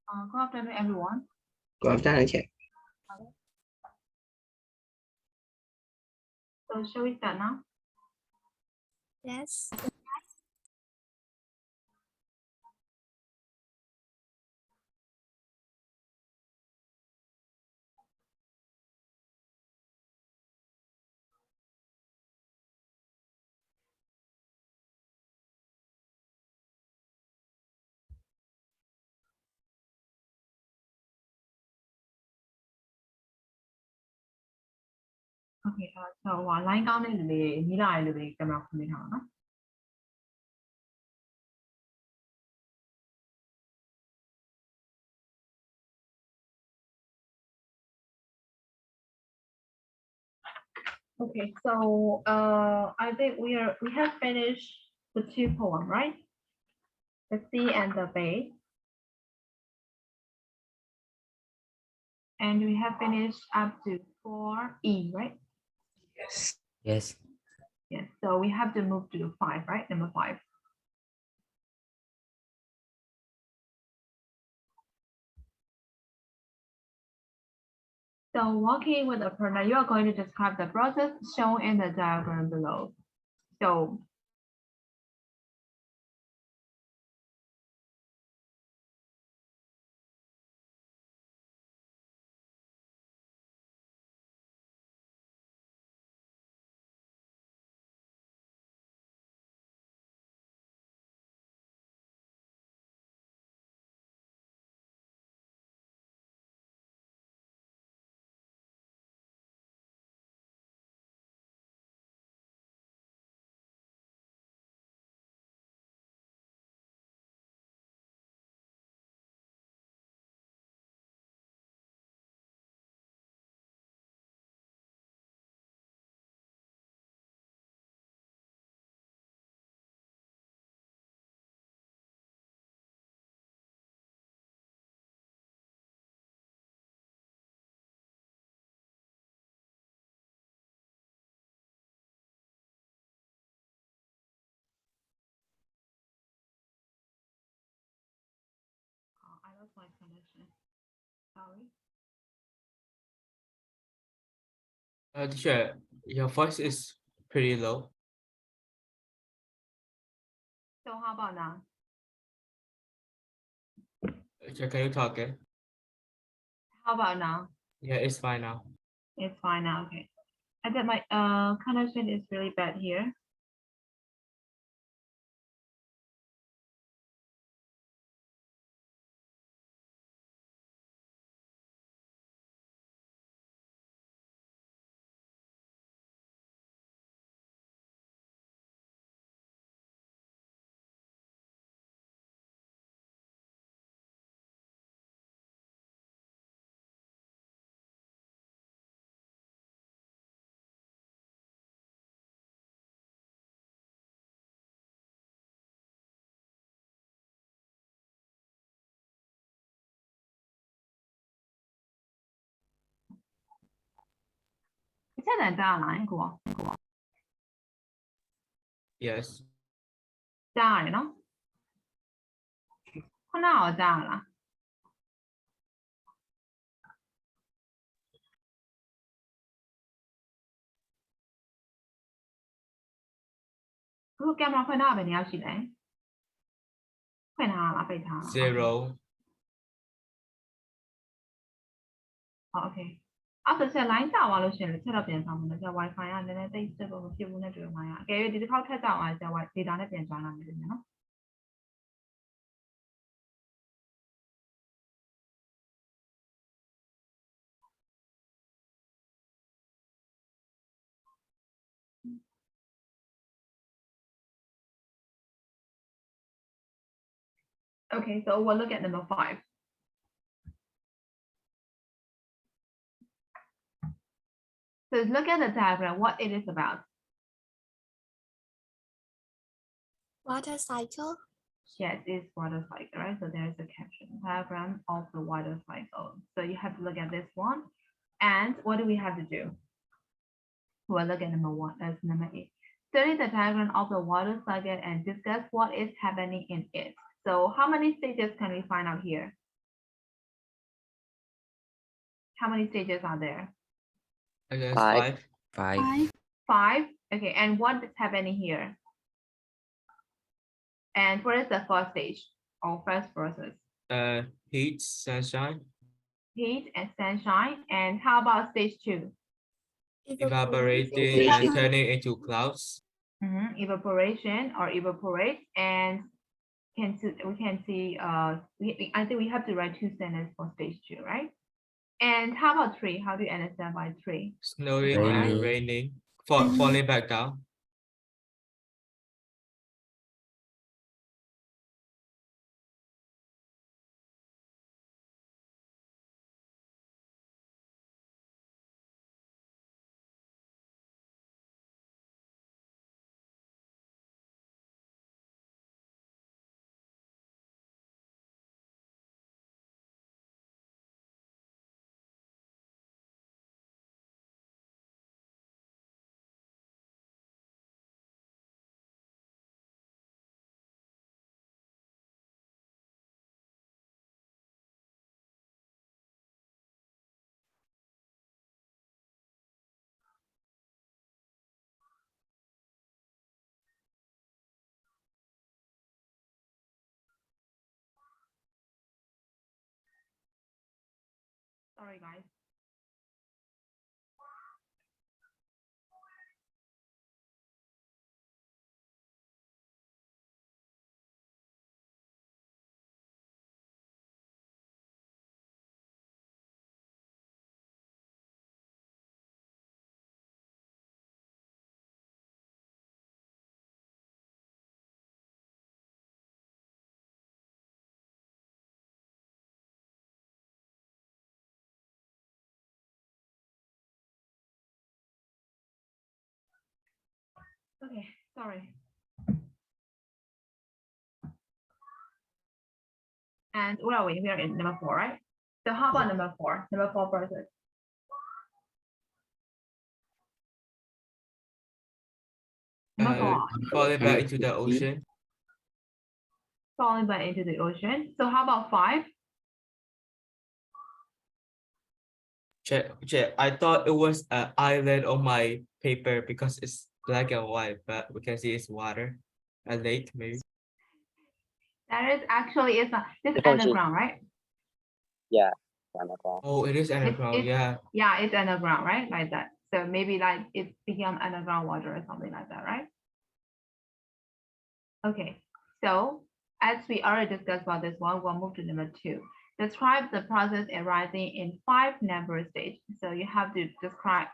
Good afternoon, everyone. Good afternoon, teacher. So shall we start now? Yes. Okay, so line count is the mira the camera from the house. Okay, so I think we have finished the 2 poem, right? The C and the B. And we have finished up to 4E, right? Yes. Yes. Yes, so we have to move to 5, right? Number 5. So working with a partner, you are going to describe the process shown in the diagram below. So I lost my connection. Sorry. Teacher, your voice is pretty low. So how about now? Teacher, can you talk again? How about now? Yeah, it's fine now. It's fine now. Okay. I think my connection is really bad here. It's at that line, cool. Yes. ကြားရတယ်နော်ခုနကရောကြားရလားအခုကင်မရာဖွင့်ထားတာပဲနေရာရှိလဲဖွင့်ထားတာလားပိတ်ထားတာလား Zero. ဟုတ် okay အဲ့ဒါဆက် line ကျသွားလို့ရှိရင်လည်းဆက်တော့ပြန်ဆောင်မယ်ကြာ wifi ကနည်းနည်းသိစစ်ဖို့မဖြစ်ဘူးနဲ့တွေ့မှာရအကယ်၍ဒီတစ်ခေါက်ထက်ကျသွားကြာ wifi data နဲ့ပြန် join လာမယ်လို့နော် Okay, so we'll look at number 5. So look at the diagram, what it is about. Water cycle. Yes, it's water cycle, right? So there's a caption diagram of the water cycle. So you have to look at this one. And what do we have to do? We'll look at number 1, that's number 8. Study the diagram of the water cycle and discuss what is happening in it. So how many stages can we find out here? How many stages are there? I guess Five. 5. 5. 5. Okay, and what is happening here? And what is the first stage or first process? Heat, sunshine, Heat and sunshine. And how about stage 2? evaporating and turning into clouds. Evaporation or evaporate. And we can see, I think we have to write 2 sentences for stage 2, right? And how about 3? How do you understand by 3? Snowing Raining. and raining, falling back down. Sorry, guys. Okay, sorry. And where are we? We are in number 4, right? So how about number 4? Number 4 process. Number 4, Falling back into the ocean. falling back into the ocean. So how about 5? Check. I thought it was an island on my paper because it's black and white, but we can see it's water, a lake maybe. That is actually, it's Ocean. underground, right? Yeah, underground. Oh, it is underground. Yeah. Yeah, it's underground, right? Like that. So maybe like it became underground water or something like that, right? Okay, so as we already discussed about this one, we'll move to number 2. Describe the process arising in 5 number stages. So you have to describe,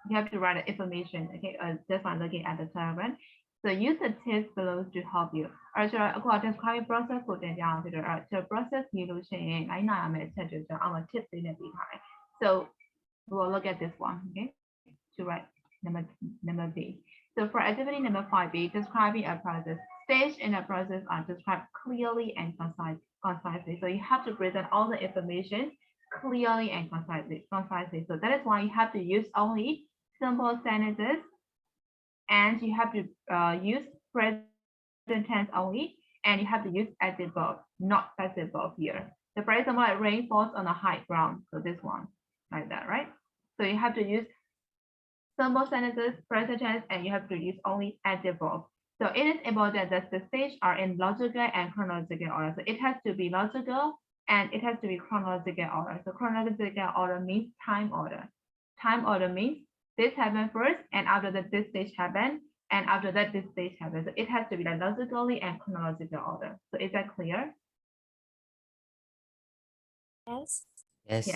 you have to write the information, okay, just by looking at the diagram. So use the tips below to help you. အဲ့တော့အခု describe process ကိုတင်ပြအောင်ဖြစ်တော့ process ပြီးလို့ရှိရင်လိုက်နာရမယ့်အချက်တွေကျွန်တော်အောက်မှာ tips လေးနဲ့ပေးထားတယ် So we will look at this one, okay? To write number B. So for activity number 5B, describing a process. Stage in a process are described clearly and concisely. So you have to present all the information clearly and concisely. So that is why you have to use only simple sentences, and you have to use present tense only, and you have to use active verb, not passive verb here. So for example, like rain falls on a high ground. So this one, like that, right? So you have to use simple sentences, present tense, and you have to use only active verb. So it is important that the stages are in logical and chronological order. So it has to be logical and it has to be chronological order. So chronological order means time order. Time order means this happened first, and after that this stage happened, and after that this stage happened. So it has to be like logically and chronological order. So is that clear? Yes. Yes.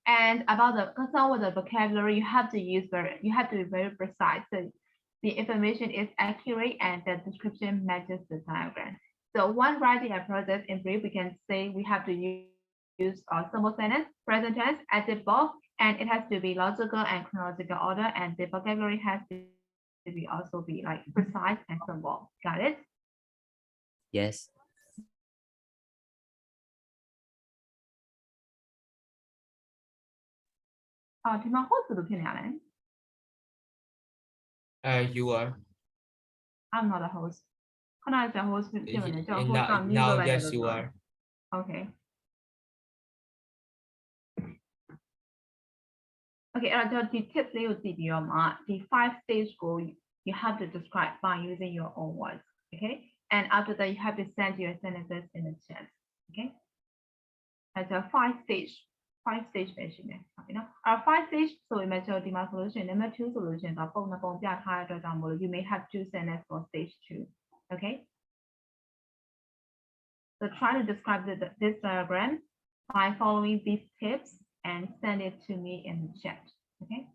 And about the concern with the vocabulary, you have to be very precise. So the information is accurate and the description matches the diagram. So when writing a process in brief, we can say we have to use simple sentence, present tense, active verb, and it has to be logical and chronological order, and the vocabulary has to be also be like precise and simple. Got it? Yes.ဒီမှာ host ဘယ်လိုဖြစ်နေရလဲ You are. I'm not a host. ခဏကြာ host ဖြစ်မလဲကြောက် host က mute Now လုပ်လိုက်တယ် yes you are. Okay. Okay, အဲ့တော့ဒီ tips လေးကိုသိပြီးတော့မှဒီ 5 stage ကို you have to describe by using your own words. Okay, and after that you have to send your sentences in the chat. Okay, that's a 5 stage ပဲရှိမယ်ဟုတ်ပြီနော်အဲ့5 stage ဆိုရင်လည်းကျွန်တော်ဒီမှာဆိုလို့ရှိရင် number 2ဆိုလို့ရှိရင်တော့ပုံနှစ်ပုံပြထားတဲ့အတွက်ကြောင့်မို့လို့ you may have 2 sentences for stage 2. Okay, so try to describe this diagram by following these tips and send it to me in the chat. Okay.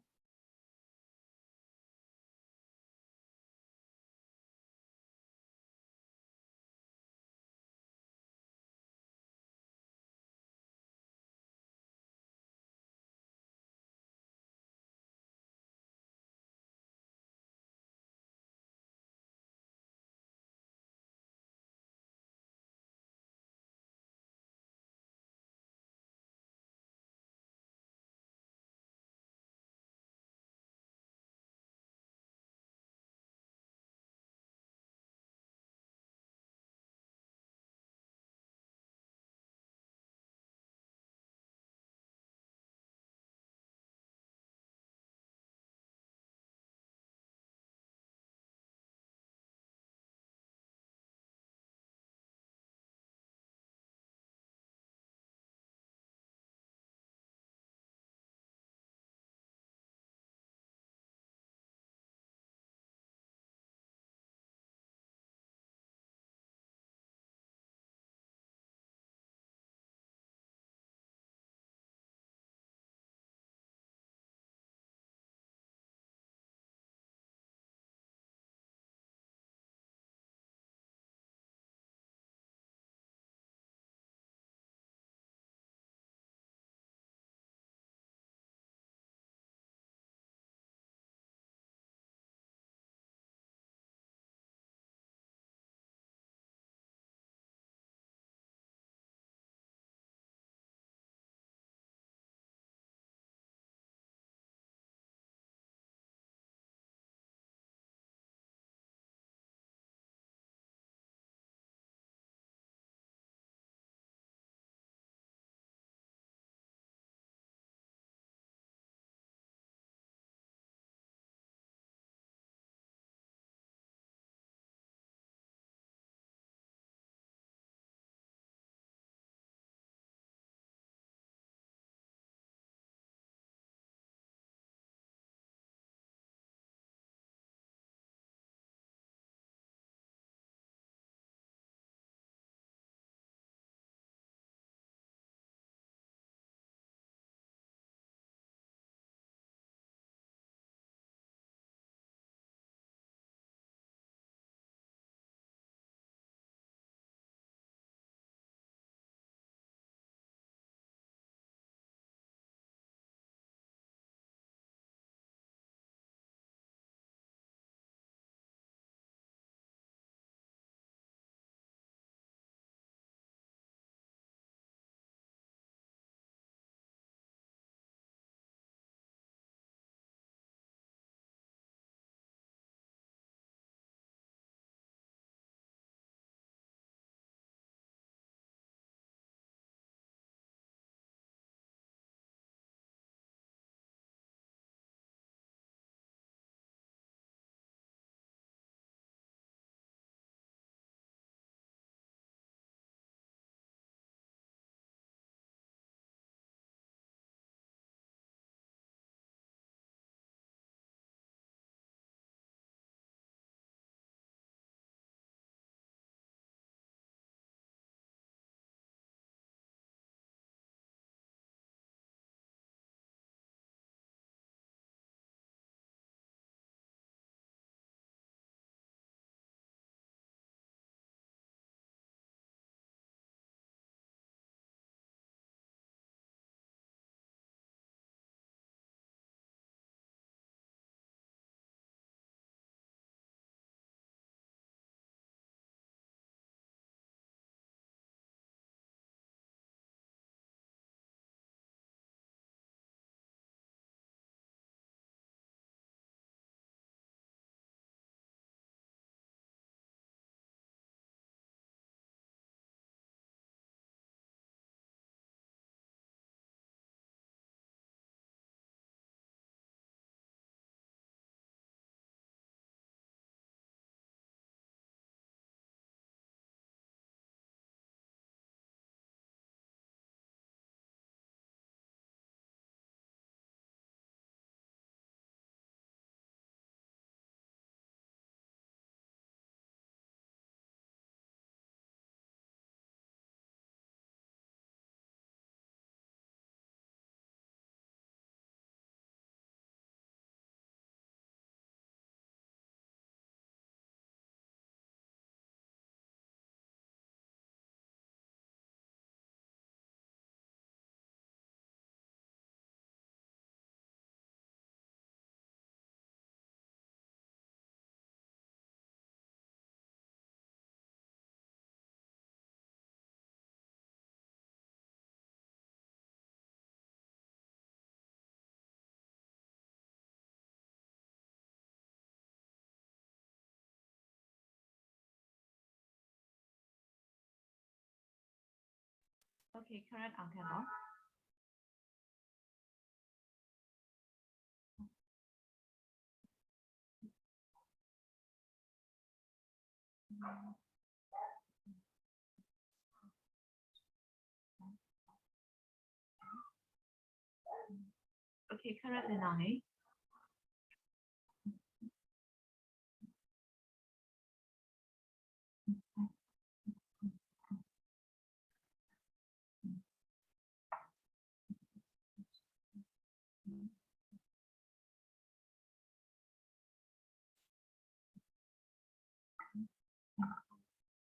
Okay, correct on Campbell. Okay, correct Lenani.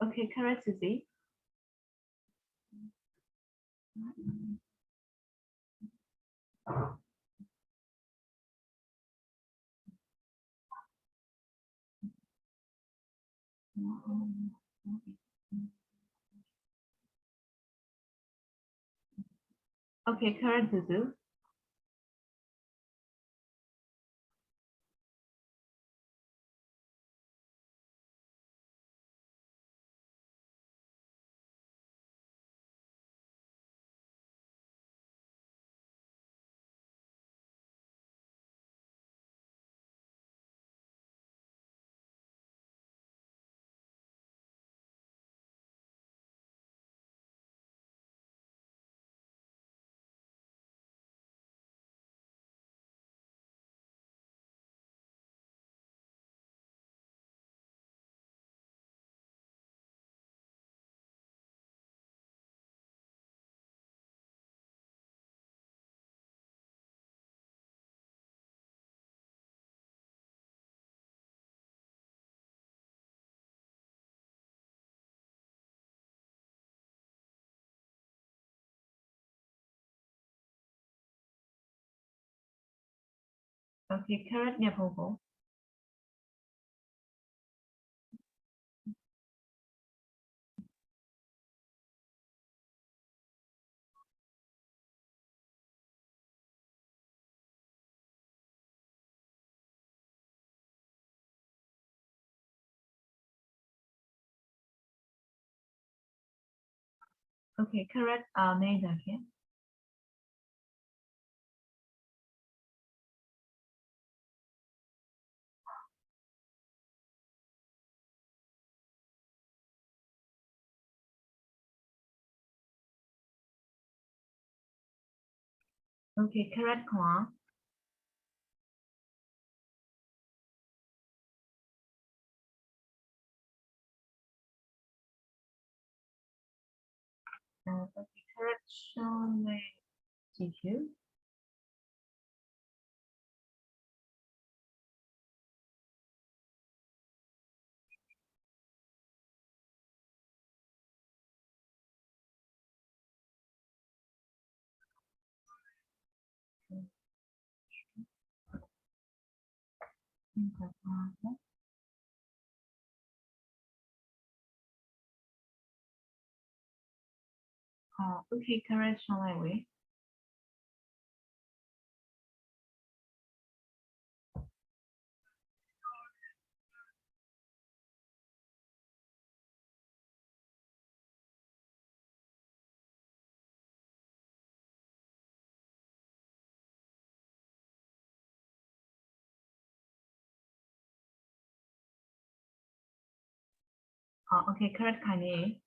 Okay, correct Susie. Okay, correct Zuzu. Okay, correct Nyapopo. Okay, correct Nay Nwe. Okay, correct Kwang. Okay, correct Sean Wei GQ. Okay, correct Sean Wei. Okay, correct Kanye.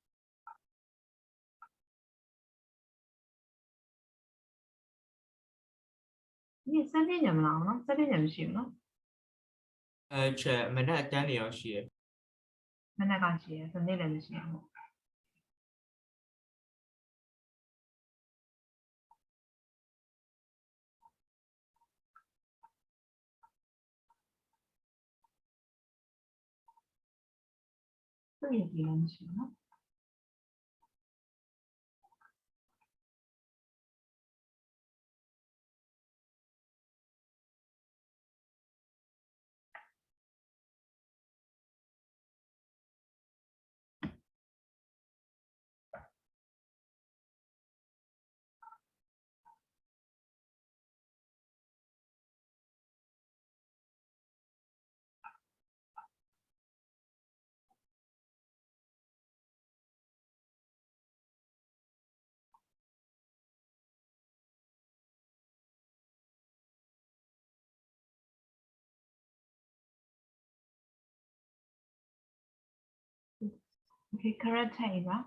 Yes, 3点唔諗咯，3點唔算咯，Trẻ mình đã trả nhiều chuyện. 乜嘢講事啊？就呢兩事啊。都係幾兩事咯。Okay, karate, right?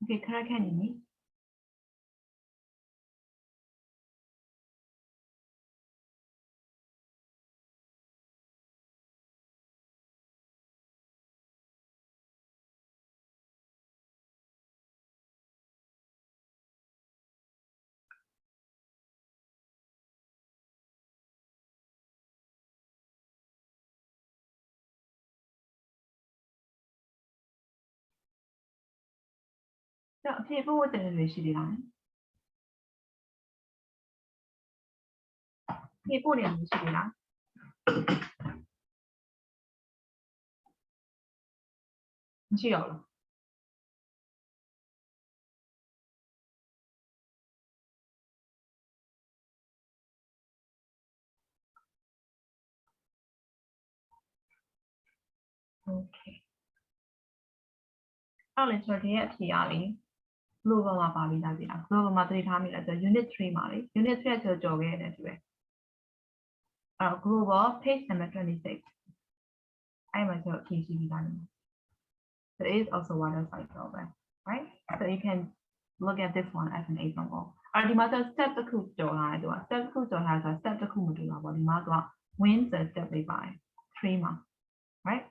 Okay, karate. So, people with the relation. People in relation. Geo. Okay. အဲ့လေကျွန်တော်ဒီရဲ့အဖြေရလေ global မှာပါပြီးသားပြီလား global မှာသတိထားမိလားဆို unit 3မှာလေ unit 3ကကြော်ခဲ့ရတယ်တူပဲအဲ့တော့ global page number 26အဲ့မှာကျွန်တော်အဖြေရှိပြီးသားနေ so it is also water cycle right so you can look at this one as an example အဲ့ဒီမှာဆို step တစ်ခုကြော်လာတယ်သူက step တစ်ခုကြော်လာဆို step တစ်ခုမတူတာပေါ့ဒီမှာသူက win ဆို step လေးပါတယ် 3မှာ right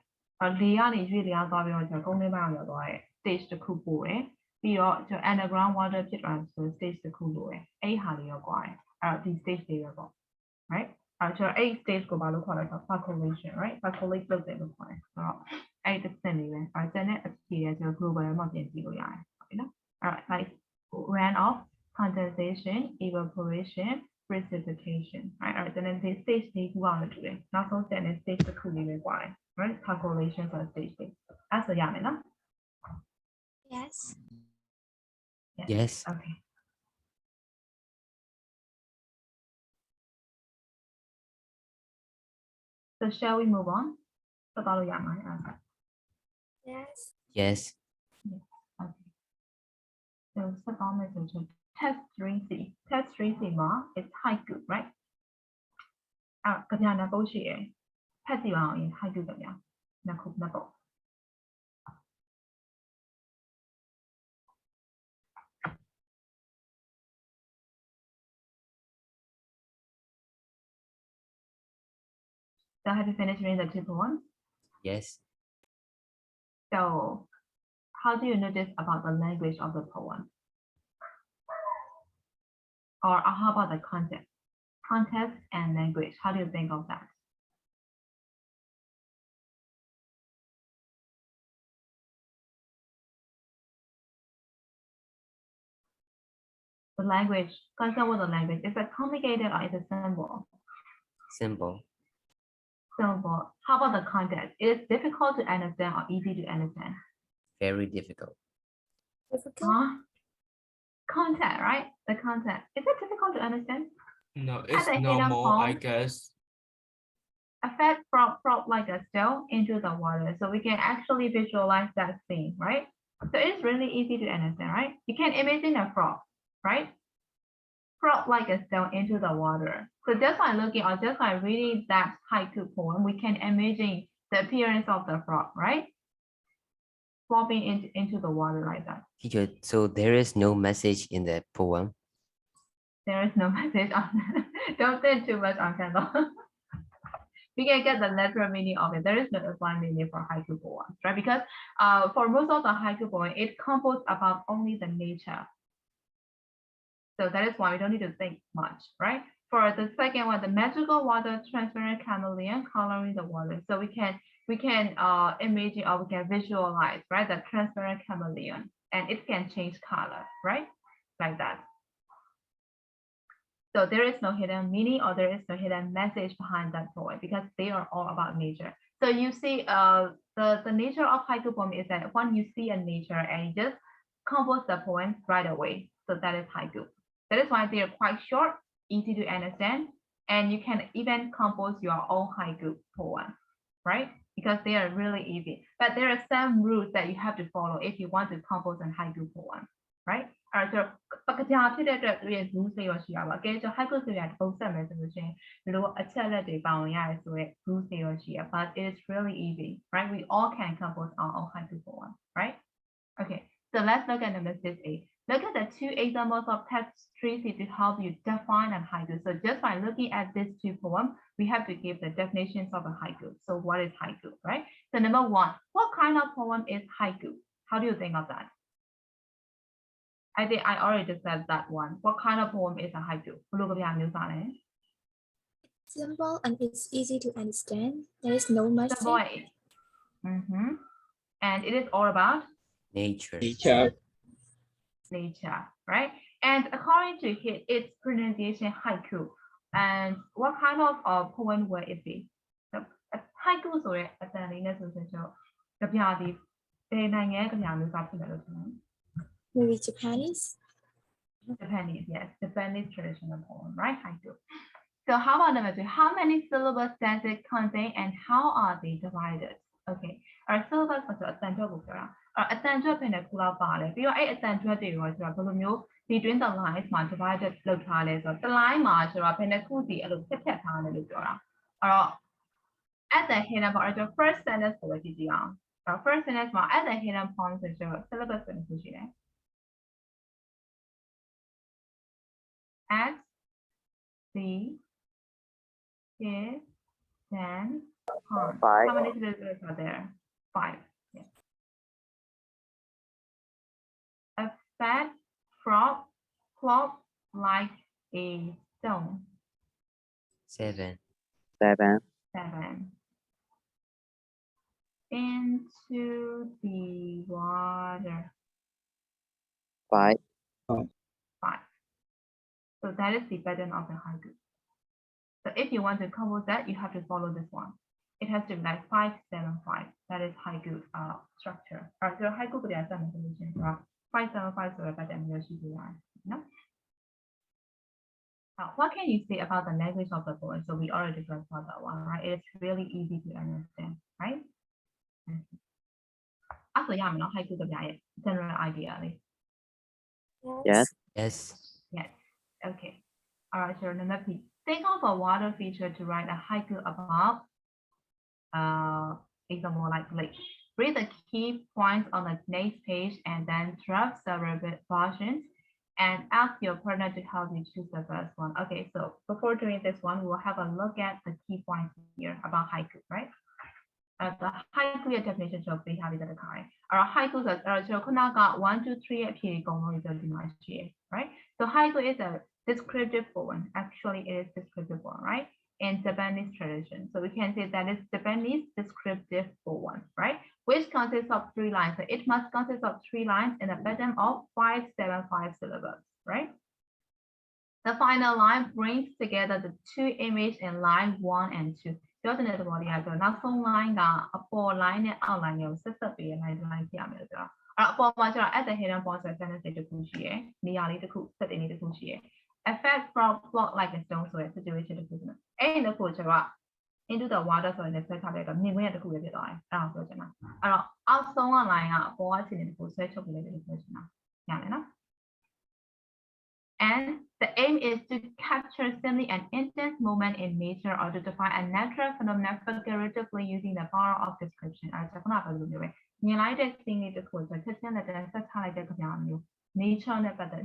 လေကနေရွေ့လျားသွားပြီးတော့ကျွန်တော်ကုန်းထဲမှာရောက်သွားတဲ့ stage တစ်ခုပို့တယ်ပြီးတော့ကျွန်တော် underground water ဖြစ်သွားဆို stage တစ်ခုလိုတယ်အဲ့ဟာလေးရောက်သွားတယ်အဲ့တော့ဒီ stage လေးပဲပေါ့ right အဲ့တော့ကျွန်တော်အဲ့ stage ကိုဘာလို့ခေါ်လဲဆိုတော့ percolation right percolate လုပ်တယ်လို့ခေါ်တယ်ဆိုတော့အဲ့ဒီစနစ်လေးပဲအဲ့ကျန်တဲ့အဖြေကကျွန်တော် global မှာပြင်ကြည့်လို့ရတယ်ဟုတ်ပြီနော်အဲ့တော့ like runoff condensation evaporation precipitation right အဲ့တော့ကျွန်တော်ဒီ stage လေးခုအောင်လို့တူတယ်နောက်ဆုံးကျန်တဲ့ stage တစ်ခုလေးပဲကွာတယ် right calculation for stage လေးအဲ့ဆိုရမယ်နော် Yes. Yes. okay so shall we move on ဆက်သွားလို့ရမှာအဲ့ဒါ Yes. Yes. okay so ဆက်သွားမယ်ဆိုရင် test 3C test 3C မှာ is haiku right အဲ့ကြပြနာပုတ်ရှိရယ်ဖတ်ကြည့်ပါအောင် haiku ကြပြနှစ်ခုနှစ်ပုတ် So have you finished reading the 2 poems? Yes. So how do you notice about the language of the poem? Or how about the context? Context and language, how do you think of that? The language, concern with the language, is it complicated or is it simple? Simple. Simple. How about the context? Is it difficult to understand or easy to understand? Very difficult. Difficult. Huh? Content, right? The content. Is it difficult to understand? No, it's a hidden normal, I poem. guess. Affect frog like a shell into the water, so we can actually visualize that scene, right? So it's really easy to understand, right? You can imagine a frog, right? Frog like a shell into the water. So just by looking or just by reading that haiku poem, we can imagine the appearance of the frog, right? Flopping into the water like that. Teacher, so there is no message in the poem? There is no message on that. Don't think too much on Kindle. We can get the literal meaning of it. There is no applied meaning for haiku poems, right? Because for most of the haiku poem, it composed about only the nature. So that is why we don't need to think much, right? For the second one, the magical water transparent chameleon coloring the water. So we can imagine or we can visualize, right? The transparent chameleon, and it can change color, right? Like that. So there is no hidden meaning or there is no hidden message behind that poem because they are all about nature. So you see, the nature of haiku poem is that when you see a nature and you just compose the poem right away. So that is haiku. That is why they are quite short, easy to understand, and you can even compose your own haiku poem, right? Because they are really easy. But there are some rules that you have to follow if you want to compose a haiku poem, right? အဲ့တော့ပကကြာဖြစ်တဲ့အတွက်သူရဲ့ rules တွေရောရှိရပါအကဲကျွန်တော် haiku ဆိုရတဲ့ပုံစံမယ်ဆိုလို့ရှိရင်ဒီလိုအချက်လက်တွေပါဝင်ရတယ်ဆိုတော့ rules တွေရောရှိရ but it's really easy right we all can compose our own haiku poem right okay so let's look at number 6a look at the two examples of text trees to help you define a haiku so just by looking at these two poems we have to give the definitions of a haiku so what is haiku right so number 1 what kind of poem is haiku how do you think of that I think I already just said that one. What kind of poem is a haiku? Simple and it's easy to understand. There is no message. The voice. And it is all about Nature. nature, right? And according to its pronunciation, haiku. And what kind of poem will it be? The haiku is Maybe Japanese. Japanese, yes, Japanese traditional poem, right? Haiku. So how about number 2? How many syllables does it contain and how are they divided? Okay, our syllables ဆိုအတန်ထွက်ကိုပြောတာအတန်ထွက်ဖြစ်နေခုလောက်ပါတယ်ပြီးတော့အဲ့အတန်ထွက်တွေရောဆိုတော့ဘယ်လိုမျိုးဒီ twin the lines မှာ divided လုပ်ထားလဲဆိုတော့တစ် line မှာဆိုတော့ဘယ်နှခုစီအဲ့လိုဖြတ်ထားတယ်လို့ပြောတာအဲ့တော့ at the hidden part ဆို first sentence ကိုပဲကြည့်ကြည့်အောင်အဲ့ first sentence မှာ at the hidden point ဆိုတော့ syllabus ဘယ်နှခုရှိလဲ at the hidden point. Five. How many syllables are there? 5. Yes. A fat frog flopped like a stone. 7. 7. Into the water. 5. 5. So that is the pattern of the haiku. So if you want to compose that, you have to follow this one. It has to be like 5, 7, 5. That is haiku structure. Alright, so haiku could have some solution. 5, 7, 5 so pattern no? Now, what can you say about the language of the poem? So we already discussed about that one, right? It's really easy to understand, right? Also, yeah, no haiku the general idea. Yes. Yes. Yes. Okay. Alright, so number P. Think of a water feature to write a haiku about example like lake. Read the key points on the next page and then draft several versions and ask your partner to help you choose the first one. Okay, so before doing this one, we will have a look at the key points here about haiku, right? The haiku definition of the happy that occur. Our haiku is 1, 2, 3 right? So haiku is a descriptive poem. Actually, it is descriptive poem, right? In Japanese tradition. So we can say that is Japanese descriptive poem, right? Which consists of 3 lines. So it must consist of 3 lines in a pattern of 5, 7, 5 syllables, right? The final line brings together the 2 images in line 1 and 2. ပြောတဲ့သဘောတရားဆိုနောက်ဆုံး line ကအပေါ် line နဲ့အောက် line ကိုဆက်ဆက်ပြီး line ပြရမယ်လို့ပြောတာအဲ့အပေါ်မှာကျတော့ at the hidden point ဆိုတဲ့ sentence တစ်ခုရှိရယ်နေရာလေးတစ်ခု set တင်လေးတစ်ခုရှိရယ် effect from float like a stone ဆိုတဲ့ situation တစ်ခုဆိုတော့အဲ့ဒီတစ်ခုကျတော့ into the water ဆိုတဲ့ set ထားတဲ့တော့မြင်ခွင့်ရတစ်ခုပဲဖြစ်သွားတယ်အဲ့ဒါကိုပြောချင်တာအဲ့တော့အောက်ဆုံးက line ကအပေါ်ကအခြေအနေတစ်ခုဆွဲချုပ်ပြီးလေးပြောချင်တာရတယ်နော် And the aim is to capture simply an intense moment in nature or to define a natural phenomenon figuratively using the power of description. အဲ့ဒါကဘာလို့ပြောလဲမြင်လိုက်တဲ့ scene လေးတစ်ခုဆိုချက်ချင်းနဲ့ဆက်ချလိုက်တဲ့ကြပြမျိုး nature နဲ့ပတ်သက်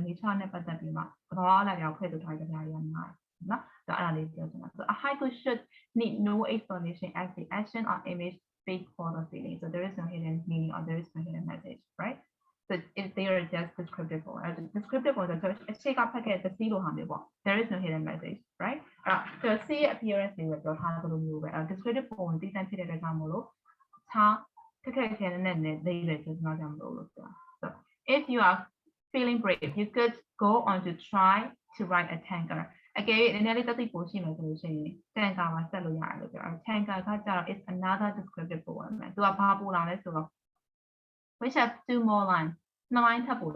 nature နဲ့ပတ်သက်ပြီးမှသဘောအလိုက်ရောက်ဖွဲ့ထုတ်ထားတဲ့ကြပြရမှာနော်ဒါအဲ့ဒါလေးပြောချင်တာ So a haiku should need no explanation as the action or image speak for the feeling. So there is no hidden meaning or there is no hidden message, right? So if they are just descriptive or descriptive or the shape up packet the sea there is no hidden message, right? So see appearance we will descriptive form this and the example so if you are feeling brave you could go on to try to write a tanker again in any tanker is another descriptive form so which has 2 more lines. 9 line haiku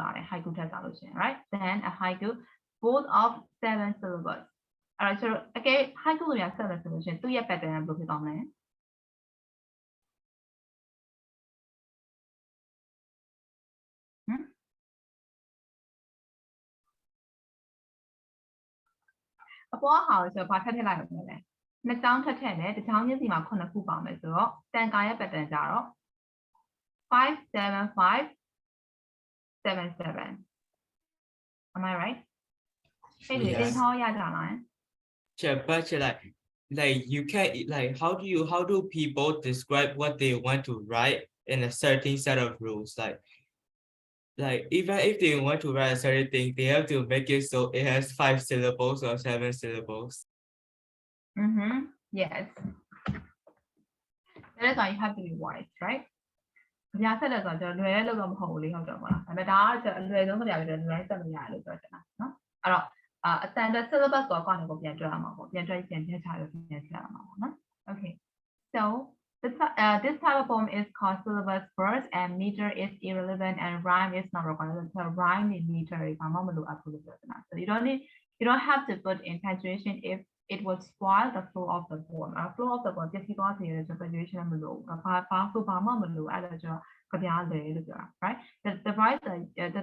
right? Then a haiku both of 7 syllables. Alright, so again, haiku we have 7 solutions. 2 pattern and book it on there. အပေါ်ဟာကိုဆိုတော့ဘာထပ်ထည့်လိုက်ရမလဲနှစ်ချောင်းထပ်ထည့်တယ်တစ်ချောင်းချင်းစီမှာ9ခုပါမယ်ဆိုတော့တန်ကာရဲ့ pattern ကြတော့5 7 5 7 7 am I right အဲ့ဒီတင်ချောင်းရကြလား but like you can like how do people describe what they want to write in a certain set of rules like even if they want to write a certain thing they have to make it so it has 5 syllables or 7 syllables. Yes. That is why you have to be wise, right? ကြပြဆက်တယ်ဆိုတော့လွယ်တဲ့လို့တော့မဟုတ်ဘူးလေဟုတ်တယ်ပေါ့လားဒါပေမဲ့ဒါကအလွယ်ဆုံးကြပြပြီးတော့လွယ်ဆက်လို့ရတယ်လို့ပြောချင်တာနော်အဲ့တော့အတန်တဲ့ syllabus ကိုကောက်နေကိုပြန်တွက်ရမှာပေါ့ပြန်တွက်ပြန်ထည့်ချလို့ပြန်ထည့်ရမှာပေါ့နော် Okay so this type of form is called syllabus first and meter is irrelevant and rhyme is not required so rhyme and meter ဘာမှမလိုအပ်ဘူးလို့ပြောချင်တာ so you don't have to put in punctuation if it would spoil the flow of the form. Flow of the form ပြည့်သွားစေတဲ့ punctuation မလို့ဘာမှမလို့အဲ့ဒါကြောင့်ကြပြလေလို့ပြောတာ right the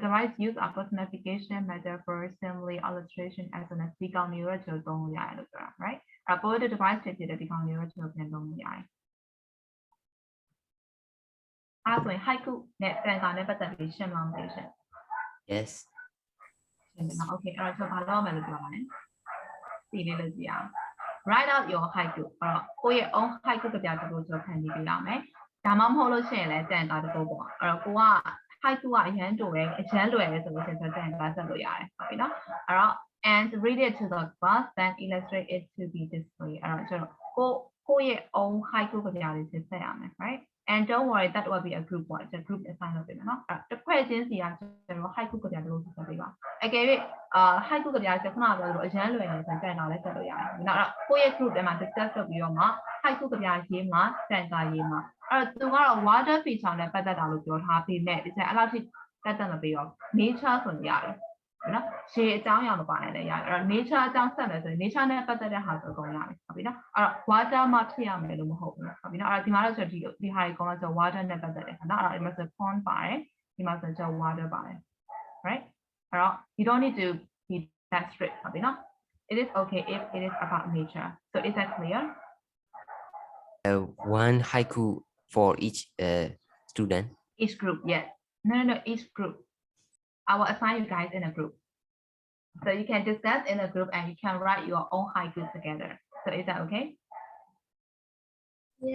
device use a personification method for simile illustration as an ဒီကောင်မျိုးရချိုသုံးလို့ရတယ်လို့ပြောတာ right အပေါ်တဲ့ device ဖြစ်တဲ့ဒီကောင်မျိုးရချိုပြန်သုံးလို့ရတယ်အဲ့ဆိုရင် haiku နဲ့တန်ခါနဲ့ပတ်သက်ပြီးရှင်းမအောင်သိရှင်း Yes. ရှင်းတယ်နော် okay အဲ့တော့ဘာလို့မလဲပြောပါမယ်စီလေးလို့ကြည့်အောင် write out your haiku အဲ့တော့ကိုယ့်ရဲ့ own haiku ကြပြတစ်ခုဆိုခံနေပြရမယ်ဒါမှမဟုတ်လို့ရှိရင်လည်းတန်တာတစ်ခုပေါ့အဲ့တော့ကိုက haiku ကအရန်တူပဲအရန်လွယ်တယ်ဆိုလို့ရှိရင်တန်တာဆက်လို့ရတယ်ဟုတ်ပြီနော်အဲ့တော့ and read it to the class then illustrate it to be displayed အဲ့တော့ကျွန်တော်ကိုယ့်ရဲ့ own haiku ကြပြလေးဆက်ရမယ် right and don't worry that will be a group one ကျွန်တော် group assign လုပ်ပေးမယ်နော်အဲ့တစ်ဖွဲ့ချင်းစီကကျွန်တော် haiku ကြပြတစ်ခုဆက်ပေးပါအကယ်၍ haiku ကြပြချက်ခဏပြောလို့အရန်လွယ်နေဆိုတန်တာလည်းဆက်လို့ရတယ်။နောက်တော့ကိုယ့်ရဲ့ group ထဲမှာ discuss လုပ်ပြီးတော့မှ haiku ကြပြရေးမှာတန်တာရေးမှာအဲ့တော့သူကတော့ water feature နဲ့ပတ်သက်တာလို့ပြောထားပြီးမဲ့ဒီချက်အဲ့လောက်ထိတက်တက်မပြီးတော့ nature ဆိုရင်ရတယ်။နော်ရှေ့အကြောင်းအရာမပါနဲ့လည်းရတယ်။အဲ့တော့ nature အကြောင်းဆက်မယ်ဆိုရင် nature နဲ့ပတ်သက်တဲ့ဟာဆိုတော့ရတယ်။ဟုတ်ပြီနော်။အဲ့တော့ water မှဖြစ်ရမယ်လို့မဟုတ်ဘူး။ဟုတ်ပြီနော်။အဲ့တော့ဒီမှာတော့ကျွန်တော်ဒီဟာတွေကောင်းဆို water နဲ့ပတ်သက်တယ်။နော်။အဲ့တော့ဒီမှာဆို pond ပါတယ်။ဒီမှာဆိုကျွန်တော် water ပါတယ်။ right you don't need to be that strict it is okay if it is about nature so is that clear One haiku for each student. each group yes no each group I will assign you guys in a group so you can discuss in a group and you can write your own haiku together so is that okay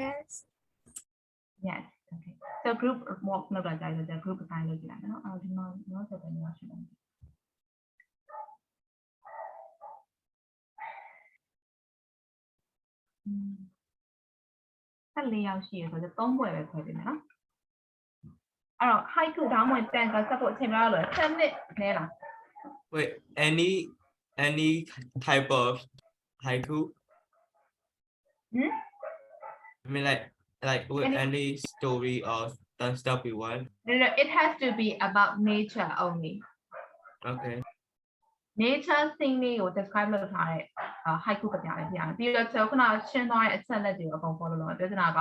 Yes. yes okay so group work လုပ်တာကြိုက်လို့ group assign လုပ်ကြည့်လိုက်နော်ဒီမှာတော့ဆက်တယ်နော်ရှင်းတယ်14ယောက်ရှိရဆိုတော့3ဘွယ်ပဲခွဲပေးမယ်နော်အဲ့တော့ haiku ဒါမှမဟုတ်တန်ကဆက်ဖို့အချိန်မရလို့10မိနစ်နဲလား Wait, any type of haiku? I mean like with any story or stuff we want. no it has to be about nature only Okay. nature thing လေးကို describe လုပ်ထားတဲ့ haiku ကြပြလေးပြရမယ်ပြီးတော့ကျွန်တော်ခုနရှင်းသွားတဲ့အချက်လက်တွေကိုအကုန် follow လုပ်ရပြောချင်တာက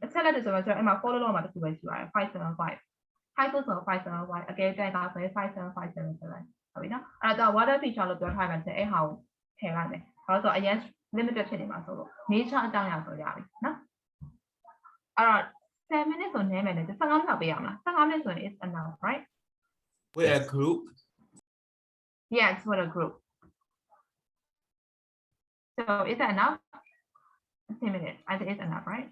အချက်လက်တွေဆိုတော့ကျွန်တော်အဲ့မှာ follow လုပ်မှာတစ်ခုပဲရှိပါတယ်575 haiku ဆိုတော့575အကယ်တိုင်တာဆိုရင်57577ဟုတ်ပြီနော်အဲ့တော့ water feature လို့ပြောထားမှဆိုအဲ့ဟာကိုထည့်လိုက်မယ်ဘာလို့ဆိုတော့အရင် limited ဖြစ်နေမှာဆိုလို့ nature အကြောင်းအရာဆိုရပြီနော်အဲ့တော့10 minutes ဆိုနဲမယ်လေ15 minutes ပေးရမလား15 minutes ဆိုရင် is enough right With a group. yes for a group so is that enough 10 minutes I think it's enough right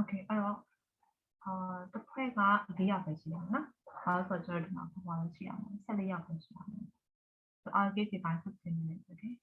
Okay အဲ့တော့တစ်ဖွဲ့က4ယောက်ပဲရှိရမှာနော်။ဘာလို့ဆိုတော့ကျွန်တော်ဒီမှာဘာလို့ရှိရမလဲ14ယောက်ပဲရှိရမှာ So I'll give you by 15 minutes, okay?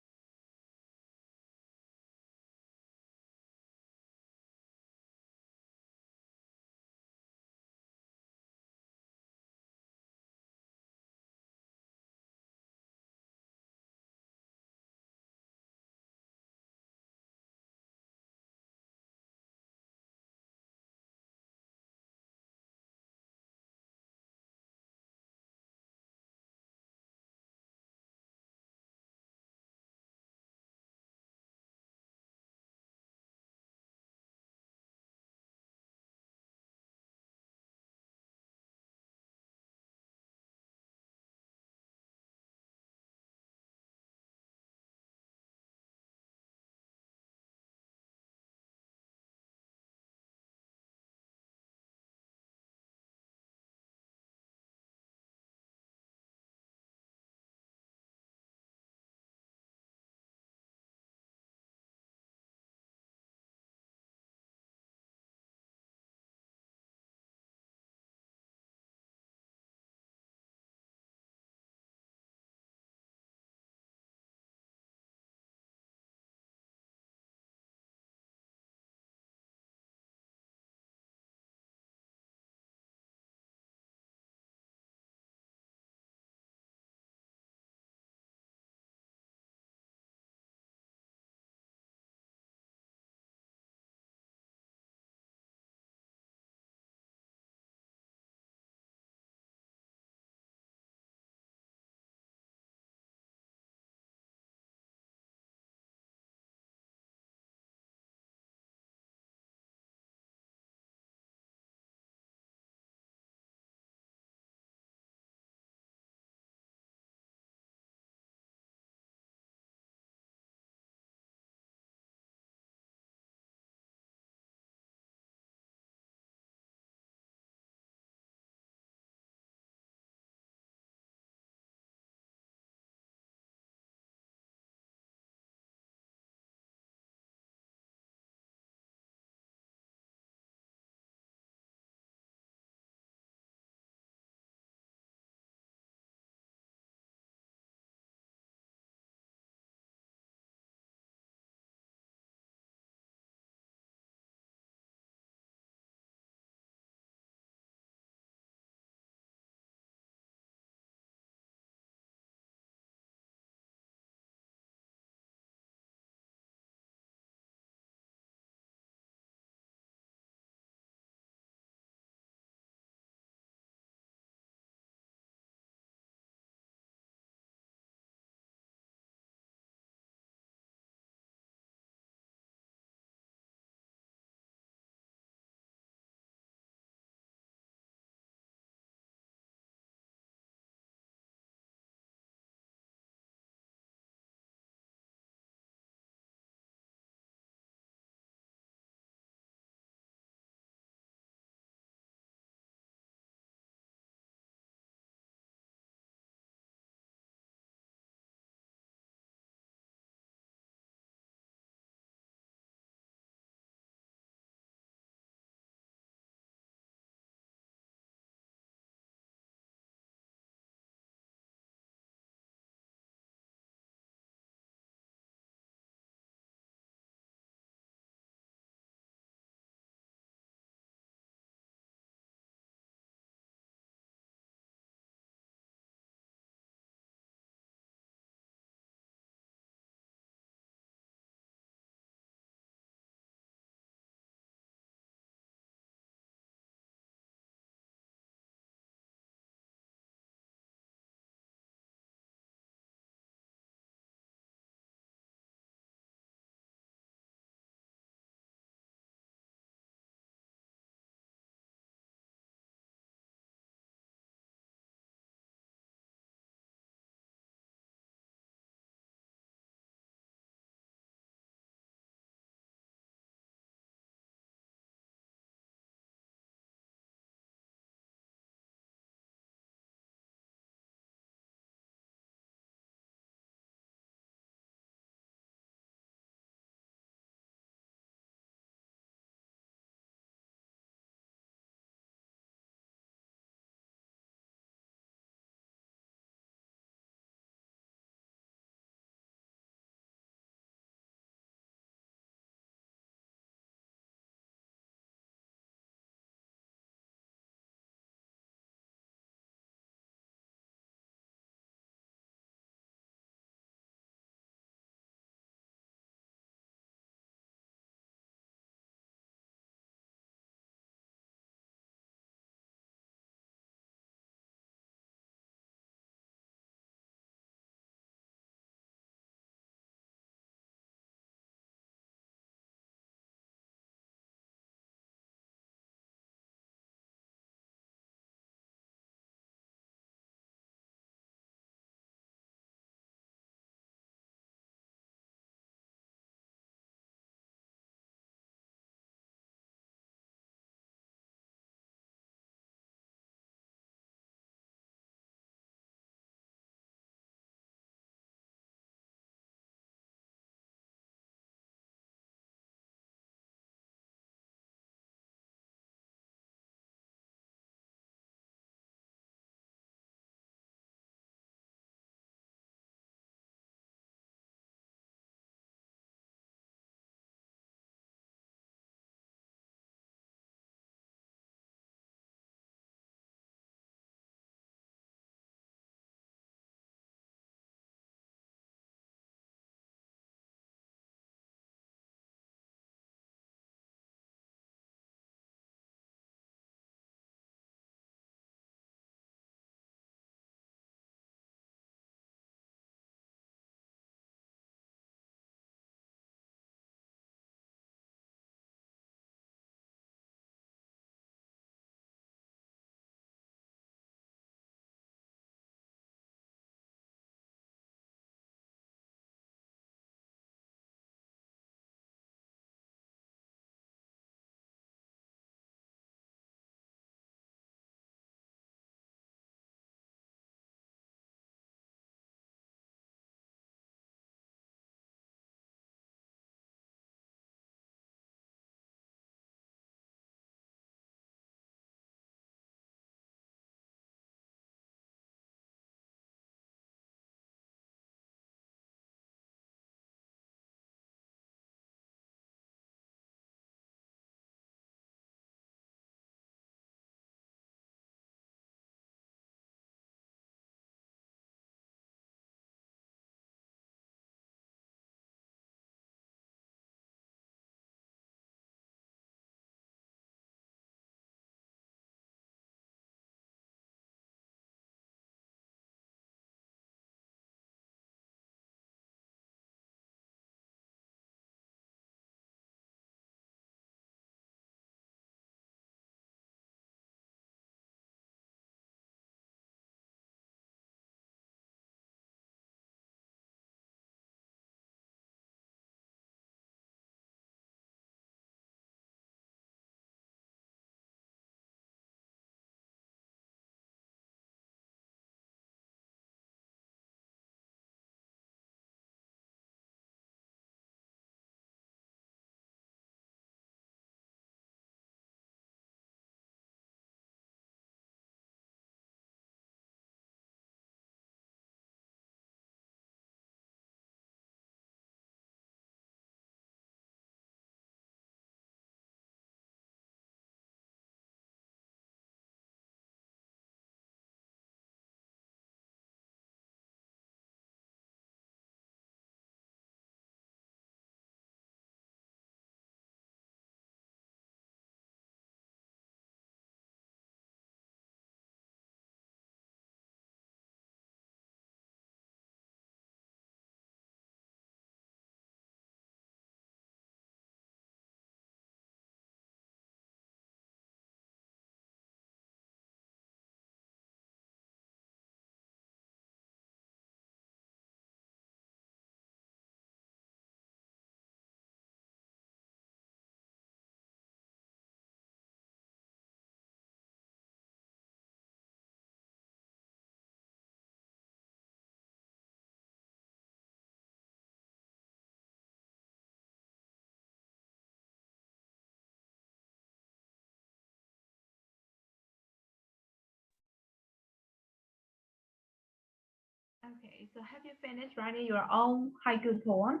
Okay, so have you finished writing your own haiku poem?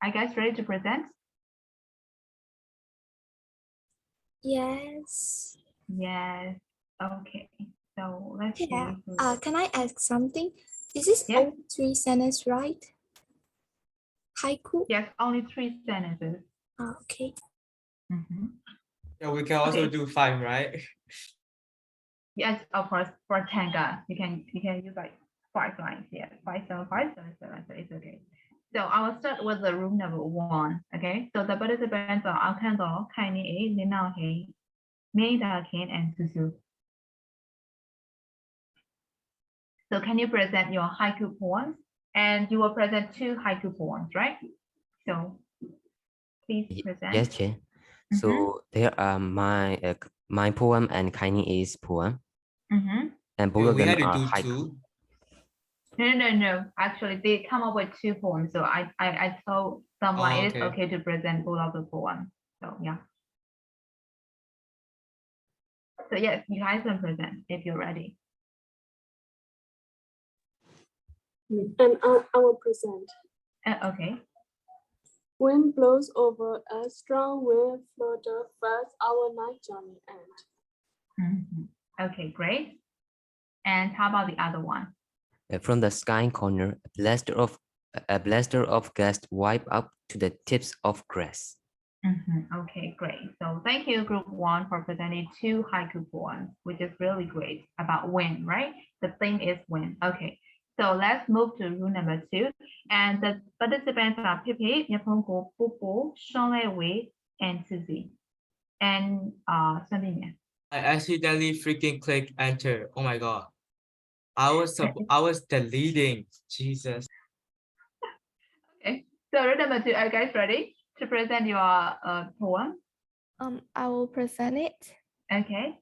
Are you guys ready to present? Yes. Yes. Okay. So let's see. Yeah. who- Can I ask something? Is this Yeah. all 3 sentences, right? Haiku? Yes, only 3 sentences. Okay. Mhm. Yeah, we can also Okay. do 5, right? Yes, of course. For Tanga, you can use like 5 lines. Yeah, 57577. So it's okay. So I will start with the rule number 1. Okay. So the participants are Alkando, Kaini A, Lina He, Meida Ken, and Susu. So can you present your haiku poems? And you will present 2 haiku poems, right? So please present. Yes, Chair. Mhm. So there are my poem and Kaini is poem, Mhm. and both Yeah, of we them had to are do haiku. 2. No. Actually, they come up with 2 poems. So I told someone Oh, it is okay. okay to present both of the poems. So yeah. So yes, you guys can present if you're ready. And I will present. Okay. Wind blows over a strong wind flutter fast our night journey end. Mhm. Okay, great. And how about the other one? From the sky corner, a blaster of gas wipe up to the tips of grass. Mhm. Okay, great. So thank you, group 1, for presenting 2 haiku poems, which is really great about wind, right? The theme is wind. Okay. So let's move to rule number 2. And the participants are Pipi, Yapongo, Pupu, Shonlewe, and Suzy. And Sabine. I accidentally freaking click enter. Oh my god. I was deleting. Jesus. Okay. So rule number 2, are you guys ready to present your poem? I will present it. Okay.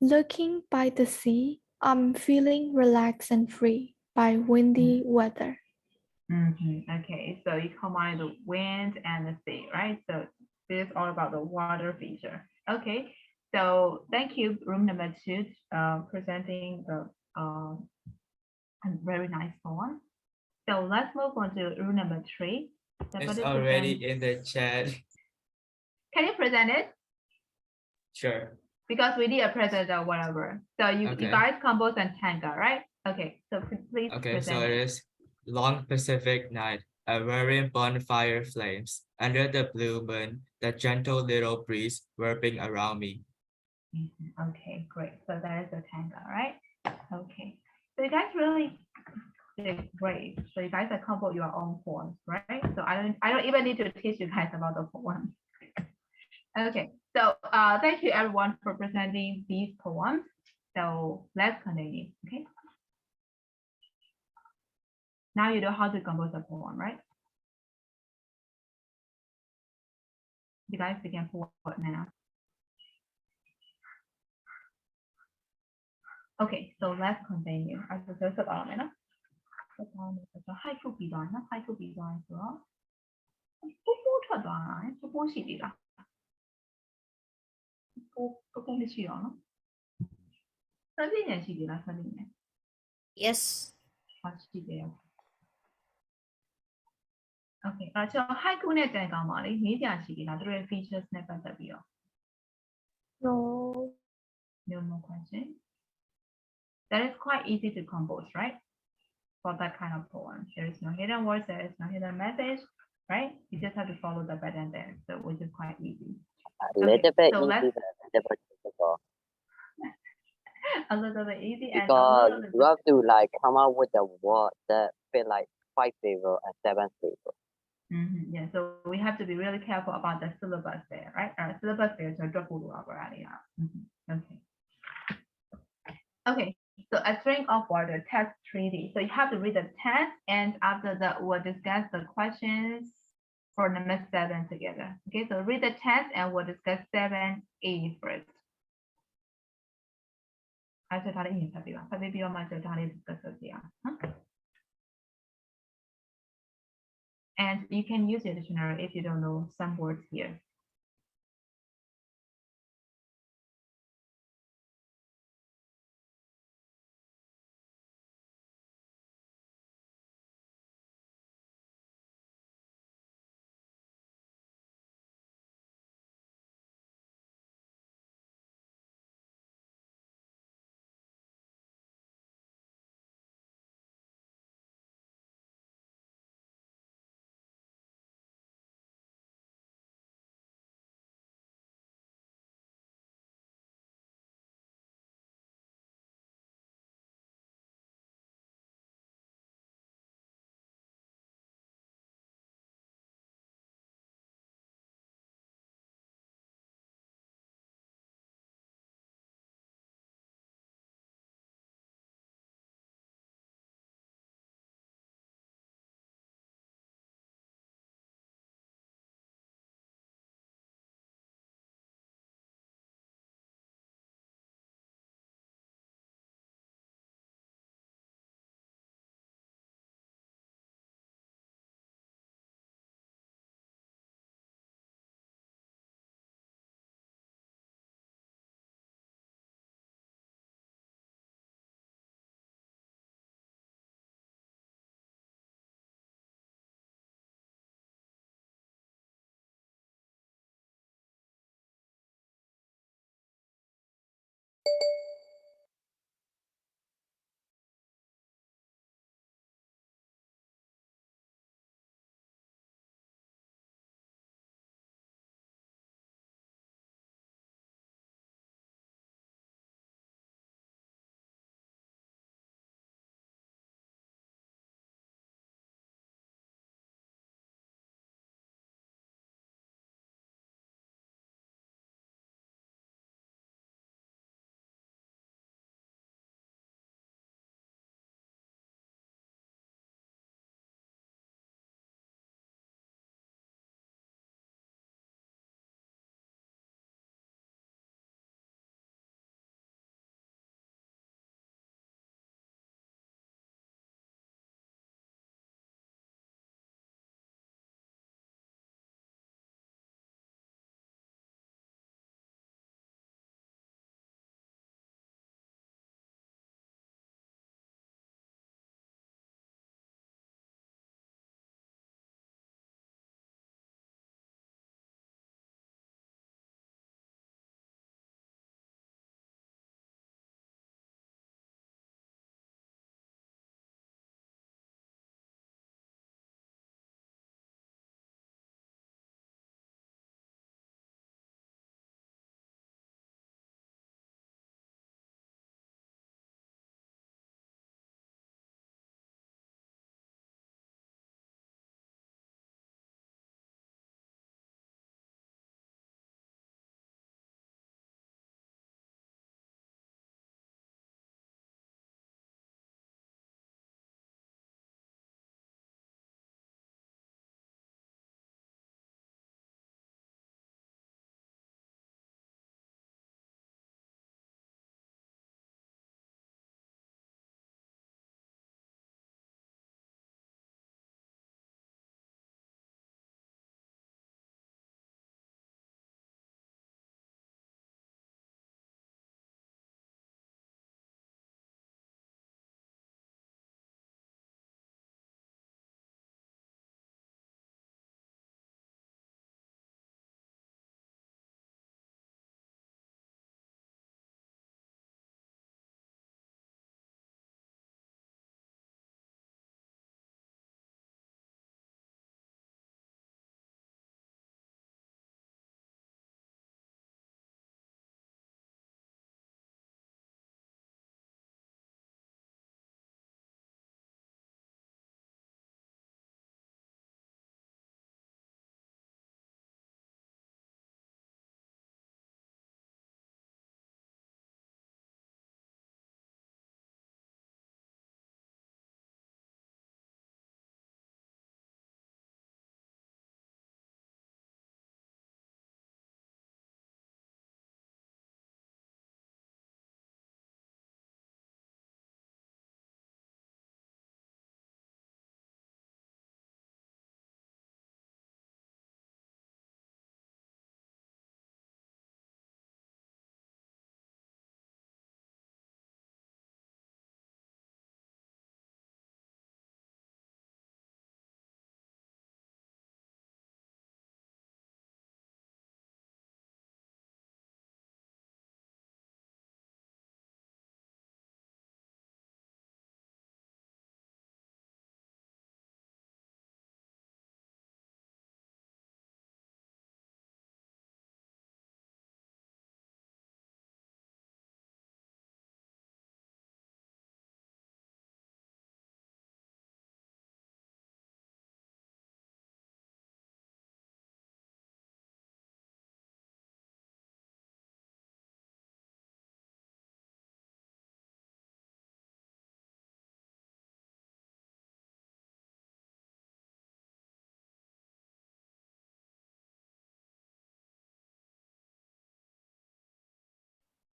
Looking by the sea, I'm feeling relaxed and free by windy weather. Okay, so you combine the wind and the sea, right? So this is all about the water feature. Okay, so thank you, room number 2, presenting the very nice poem. So let's move on to room number 3. The It's participant- already in the chat. Can you present it? Sure. Because we need a present or whatever. So you Okay. guys compose and Tanga, right? Okay, so please Okay, so present it it. is long Pacific night, a roaring bonfire flames. Under the blue moon, the gentle little breeze whirling around me. Okay, great. So that is the Tanga, right? Okay. So you guys really did great. So you guys are compose your own poems, right? So I don't even need to teach you guys about the poems. Okay. So thank you everyone for presenting these poems. So let's continue. Okay. Now you know how to compose a poem, right? You guys begin forward now. Okay, so let's continue. As the first element, haiku ပြီးသွားနော် haiku ပြီးသွားဆိုတော့ပိုးထွက်သွားတာပိုးရှိသေးလားပိုးမရှိတော့နော်စသည့်ဉာဏ်ရှိသေးလားစသည့်ဉာဏ် Yes. ရှိသေးတယ် Okay အဲ့တော့ haiku နဲ့ကြံကောင်းပါလေမေးကြရှိသေးလားသူတို့ရဲ့ features နဲ့ပတ်သက်ပြီးတော့ No. No more question. That is quite easy to compose, right? For that kind of poem. There is no hidden words, there is no hidden message, right? You just have to follow the pattern there, so which is quite easy. A little bit so easy, let's- but a little bit difficult. A little bit easy and a Because little bit you have to like come up with a word that fit like 5 syllable and 7 syllable. Yeah, so we have to be really careful about the syllabus there, right? Syllabus there is a drop already. Okay. Okay, so a string of water, test 3D. So you have to read the test, and after that, we'll discuss the questions for number 7 together. Okay, so read the test and we'll discuss 7A first. And you can use your dictionary if you don't know some words here.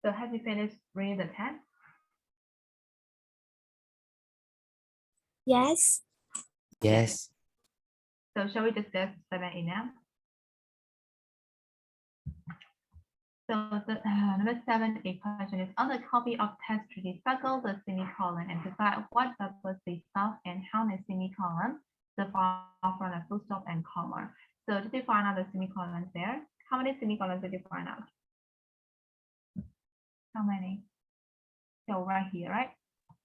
So have you finished reading the text? Yes. Yes. So shall we discuss 7A now? So the number 7A question is, on the copy of text treaty, circle the semicolon and decide what purpose they serve and how the semicolon differ from a full stop and comma. So did you find out the semicolons there? How many semicolons did you find out? How many? So right here, right?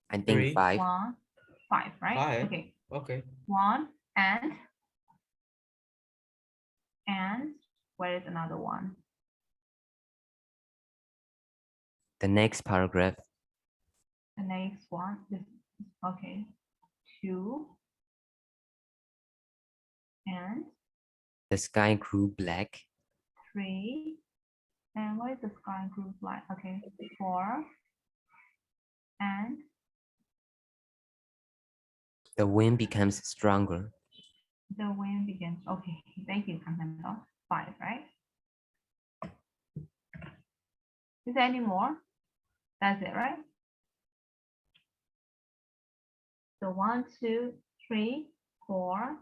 I think Three. 5. 1, 5, right? 5. Okay. Okay. 1 and where is another one? The next paragraph. The next one is okay. 2 and The sky grew black. 3 and what is the sky group like? Okay, 4 and The wind becomes stronger. the wind begins. Okay, thank you, Kantanto. 5, right? Is there any more? That's it, right? So 1, 2, 3, 4,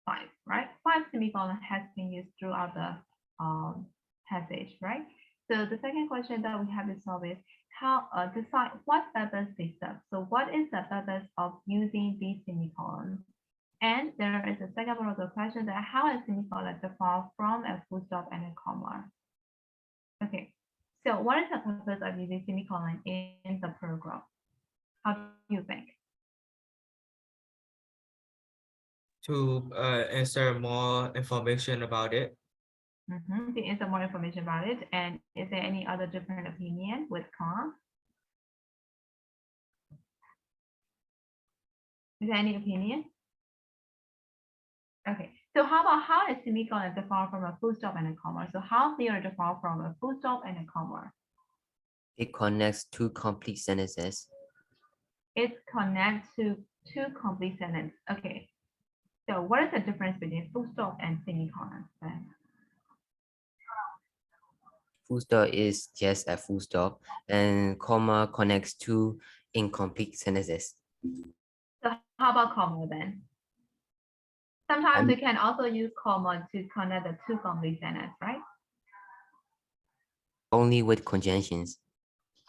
5, right? 5 semicolon has been used throughout the passage, right? So the second question that we have to solve is how decide what purpose they serve. So what is the purpose of using these semicolons? And there is a second part of the question that how a semicolon differ from a full stop and a comma. Okay, so what is the purpose of using semicolon in the program? How do you think? To answer more information about it. To answer more information about it. And is there any other different opinion with comma? Is there any opinion? Okay, so how about how is semicolon differ from a full stop and a comma? So how they are different from a full stop and a comma? It connects two complete sentences. It connects to two complete sentences. Okay, so what is the difference between full stop and semicolon then? Full stop is just a full stop, and comma connects two incomplete sentences. So how about comma then? Sometimes I'm- we can also use comma to connect the two complete sentences, right? Only with conjunctions.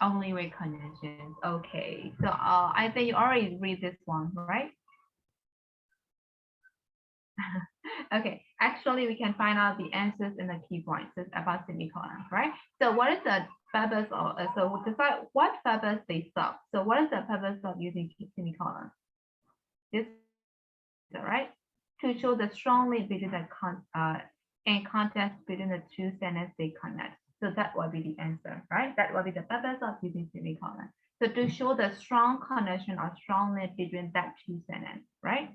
Only with conjunctions. Okay, so I think you already read this one, right? Okay, actually, we can find out the answers in the key points about semicolons, right? So what is the purpose of, so decide what purpose they serve. So what is the purpose of using semicolons? This, right? To show the strong link between the context between the two sentences they connect. So that will be the answer, right? That will be the purpose of using semicolon. So to show the strong connection or strong link between that two sentences, right?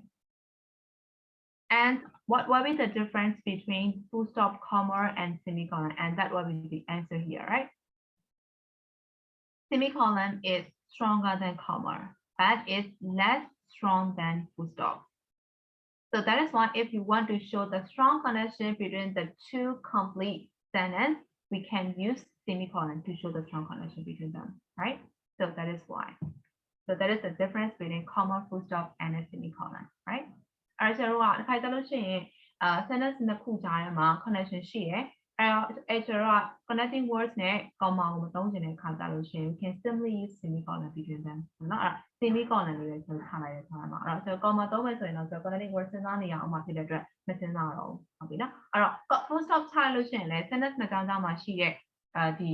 And what will be the difference between full stop, comma, and semicolon? And that will be the answer here, right? Semicolon is stronger than comma, but it's less strong than full stop. So that is why if you want to show the strong connection between the two complete sentences, we can use semicolon to show the strong connection between them, right? So that is why. So that is the difference between comma, full stop, and a semicolon, right? အဲ့ကျတော့တစ်ခါတလို့ရှိရင်sentence နှစ်ခုကြားထဲမှာ connection ရှိရယ်အဲ့ကျတော့ connecting words နဲ့ comma ကိုမသုံးချင်တဲ့အခါကြလို့ရှိရင် we can simply use semicolon between them เนาะအဲ့ semicolon လေးပဲကျွန်တော်ထားလိုက်တဲ့ထားမှာအဲ့တော့ comma သုံးမယ်ဆိုရင်တော့ connecting words စဉ်းစားနေရအောင်မှာဖြစ်တဲ့အတွက်မစဉ်းစားတော့ဘူးဟုတ်ပြီနော်အဲ့တော့ full stop ထားလို့ရှိရင်လည်း sentence နှစ်ကောင်ကြားမှာရှိတဲ့ဒီ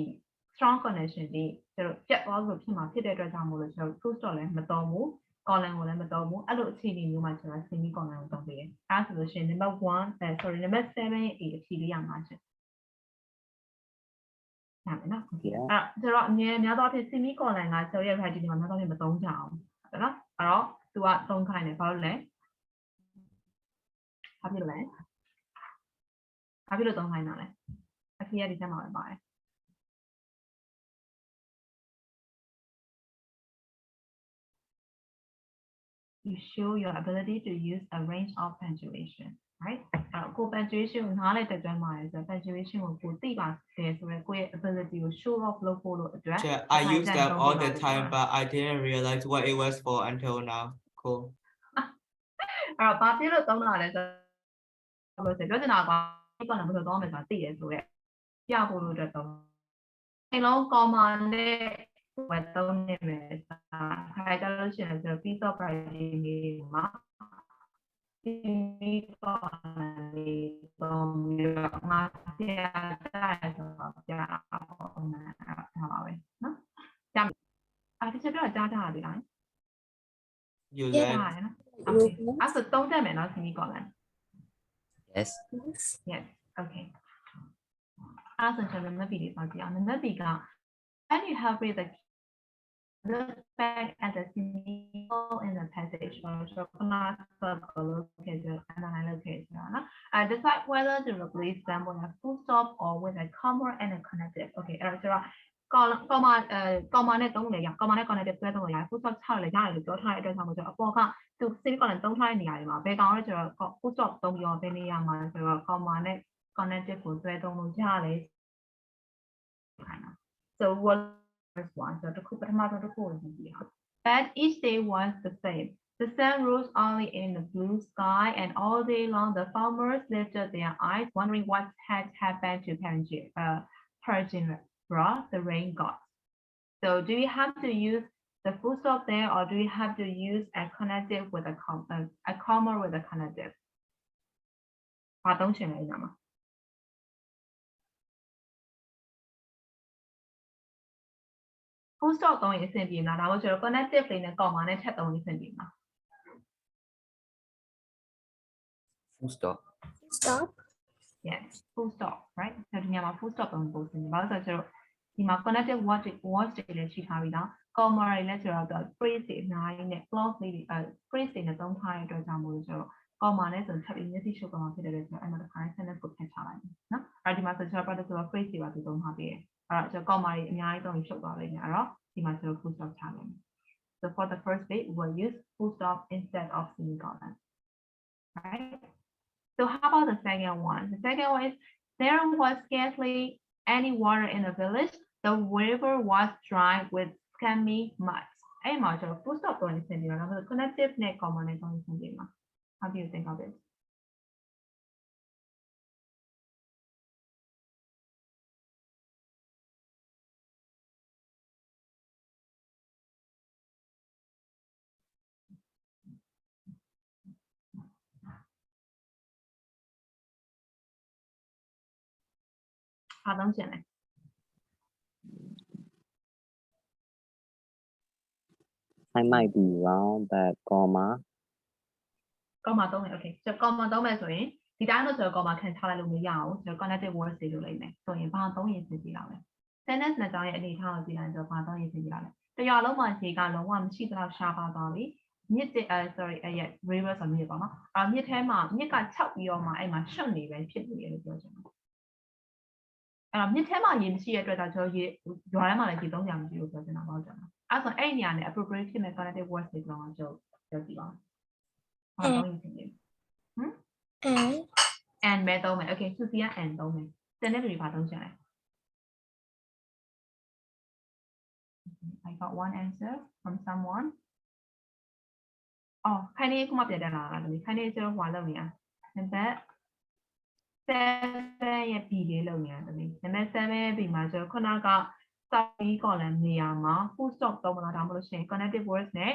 strong connection တွေကျတော့ပြတ်သွားလို့ဖြစ်မှာဖြစ်တဲ့အတွက်ကြောင့်မို့လို့ကျွန်တော် full stop လည်းမသုံးဘူး column ကိုလည်းမသုံးဘူးအဲ့လိုအခြေအနေမျိုးမှာကျွန်တော် semi column ကိုသုံးပေးတယ်အဲ့ဒါဆိုလို့ရှိရင် number 1 sorry number 7ရဲ့ A အဖြေလေးရမှာရှင်နားမယ်နော် okay အဲ့တော့အများသောအားဖြင့် semi column ကကျွန်တော်ရဲ့ writing မှာများသောအားဖြင့်မသုံးကြအောင်ဟုတ်နော်အဲ့တော့ तू ကသုံးခိုင်းတယ်ဘာလို့လဲဘာဖြစ်လို့သုံးခိုင်းတာလဲအဖြေရဒီချက်မှာပဲပါတယ်You show your ability to use a range of punctuation. right ကို punctuation ကိုနားလည်တတ်ကြမှာဆို punctuation ကိုသိပါတယ်ဆိုတော့ကိုယ့်ရဲ့ ability ကို show off လုပ်ဖို့လို့အတွက် I use them all the time, but I didn't realize what it was for until now. Cool. အဲ့တော့ဘာဖြစ်လို့သုံးတာလဲဆိုတော့ပြောချင်တာကဒီကောင်လည်းဘယ်လိုသုံးမလဲဆိုတာသိတယ်ဆိုတော့ပြဖို့လို့အတွက်သုံးအဲ့လုံး comma နဲ့ဝယ်သုံးနေမယ်ဆိုတာခိုင်ကြလို့ရှိရင်ဆို piece of writing လေးမှာဒီကောင်လေးသုံးပြီးတော့ငါပြတယ်ဆိုတော့ပြအောင်မှာထားပါပဲနော်ကြာဒီချက်တော့ကြားကြရပြီလား You Yeah. learn. Okay. အဲ့ဆိုသုံးတက်မယ်နော် semicolon. Yes. Yes. Okay. အဲ့ဆိုကျွန်တော် number B လေးပါကြည့်အောင် number B က when you have read the look back at the semicolon in the passage or so circle located and then located နော် decide whether to replace them with a full stop or with a comma and a connective. Okay. အဲ့တော့ကျွန်တော်comma နဲ့သုံးလို့ရ comma နဲ့ connective တွဲသုံးလို့ရ full stop ချလို့ရတယ်လို့ပြောထားတဲ့အတွက်ကြောင့်မို့ကျွန်တော်အပေါ်ကသူ semicolon သုံးထားတဲ့နေရာတွေမှာဘယ်ကောင်လဲကျွန်တော် full stop သုံးပြီးတော့ဘယ်နေရာမှာဆိုတော့ comma နဲ့ connective ကိုတွဲသုံးလို့ရတယ် so what first one so တစ်ခုပထမဆုံးတစ်ခုကိုကြည့်ကြည့်အောင် but each day was the same. The sun rose only in the blue sky, and all day long the farmers lifted their eyes, wondering what had happened to Persian, the rain god. So, do you have to use the full stop there, or do you have to use a connective with a comma with a connective? ဘာသုံးချင်လဲညမှာ full stop သုံးရင်အဆင်ပြေမလားဒါမှမဟုတ်ကျွန်တော် connective လေးနဲ့ comma နဲ့ထပ်သုံးရင်အဆင်ပြေမလား Full stop. Stop. Yes, full stop, right? ဒီညမှာ full stop သုံးဖို့အဆင်ပြေဘာလို့ဆိုတော့ကျွန်တော်ဒီမှာ connective words တွေလည်းရှိထားပြီလား comma တွေလည်းဆိုတော့ phrase တွေအများကြီးနဲ့ clause လေးတွေphrase တွေနဲ့သုံးထားတဲ့အတွက်ကြောင့်မို့လို့ကျွန်တော် comma နဲ့ဆိုထပ်ပြီးမျက်စိရှုပ်ကောင်ဖြစ်တဲ့အတွက်ကျွန်တော်အဲ့မှာတစ်ခါ sentence ကိုဖတ်ချလိုက်မယ်နော်အဲ့ဒီမှာဆိုကျွန်တော် particular phrase တွေပါသူသုံးထားပြီးတယ်အဲ့တော့ကျွန်တော် comma တွေအများကြီးသုံးပြီးရှုပ်သွားလိမ့်မယ်အဲ့တော့ဒီမှာကျွန်တော် full stop ချလိုက်မယ် so for the first bit we will use full stop instead of semicolon right so how about the second one the second one is there was scarcely any water in the village the river was dry with scummy mud အဲ့မှာကျွန်တော် full stop သုံးနေစင်ပြီးတော့ connective နဲ့ comma နဲ့သုံးနေစင်ပြီးမှာ how do you think of it ဘာသုံးချင်လဲ I might be wrong, but comma. comma သုံးမယ် okay ကျွန်တော် comma သုံးမယ်ဆိုရင်ဒီတိုင်းလို့ကျွန်တော် comma ခံထားလိုက်လို့မရအောင်ကျွန်တော် connective words တွေလုပ်လိုက်မယ်ဆိုရင်ဘာသုံးရင်ပြင်ပြလောက်လဲ sentence နှစ်ကြောင်းရဲ့အနေအထားကိုကြည့်လိုက်ဆိုဘာသုံးရင်ပြင်ပြလောက်လဲတရွာလုံးမှာခြေကလုံးဝမရှိသလောက်ရှားပါသွားပြီမြစ်sorry river ဆိုမြစ်ပေါ့နော်မြစ်ထဲမှာမြစ်ကခြောက်ပြီးတော့မှအဲ့မှာရှုပ်နေပဲဖြစ်နေတယ်လို့ပြောချင်တယ်အဲ့တော့မြစ်ထဲမှာရေမရှိတဲ့အတွက်ဒါကျွန်တော်ရေရွာထဲမှာလည်းရေသုံးကြမရှိဘူးပြောချင်တာပေါ့ကျွန်တော်အဲ့ဆိုအဲ့နေရာနဲ့ appropriate ဖြစ်မဲ့ connective words တွေတော့ကျွန်တော်ပြောကြည့်ပါဦးဘာသုံးရင်ပြင်ပြ and မဲသုံးမယ် okay သူစီက and သုံးမယ်စနေတွေဘာသုံးချင်လဲ I got one answer from someone အော်ခိုင်နေခုမှပြတယ်လားဒါခိုင်နေကျွန်တော်ဟွာလုပ်နေတာနံပါတ်7ရဲ့ B လေးလုပ်နေတာဒါနံပါတ်7ရဲ့ B မှာကျွန်တော်ခုနက study column နေရာမှာ full stop သုံးမလားဒါမှမဟုတ်ရှင် connective words နဲ့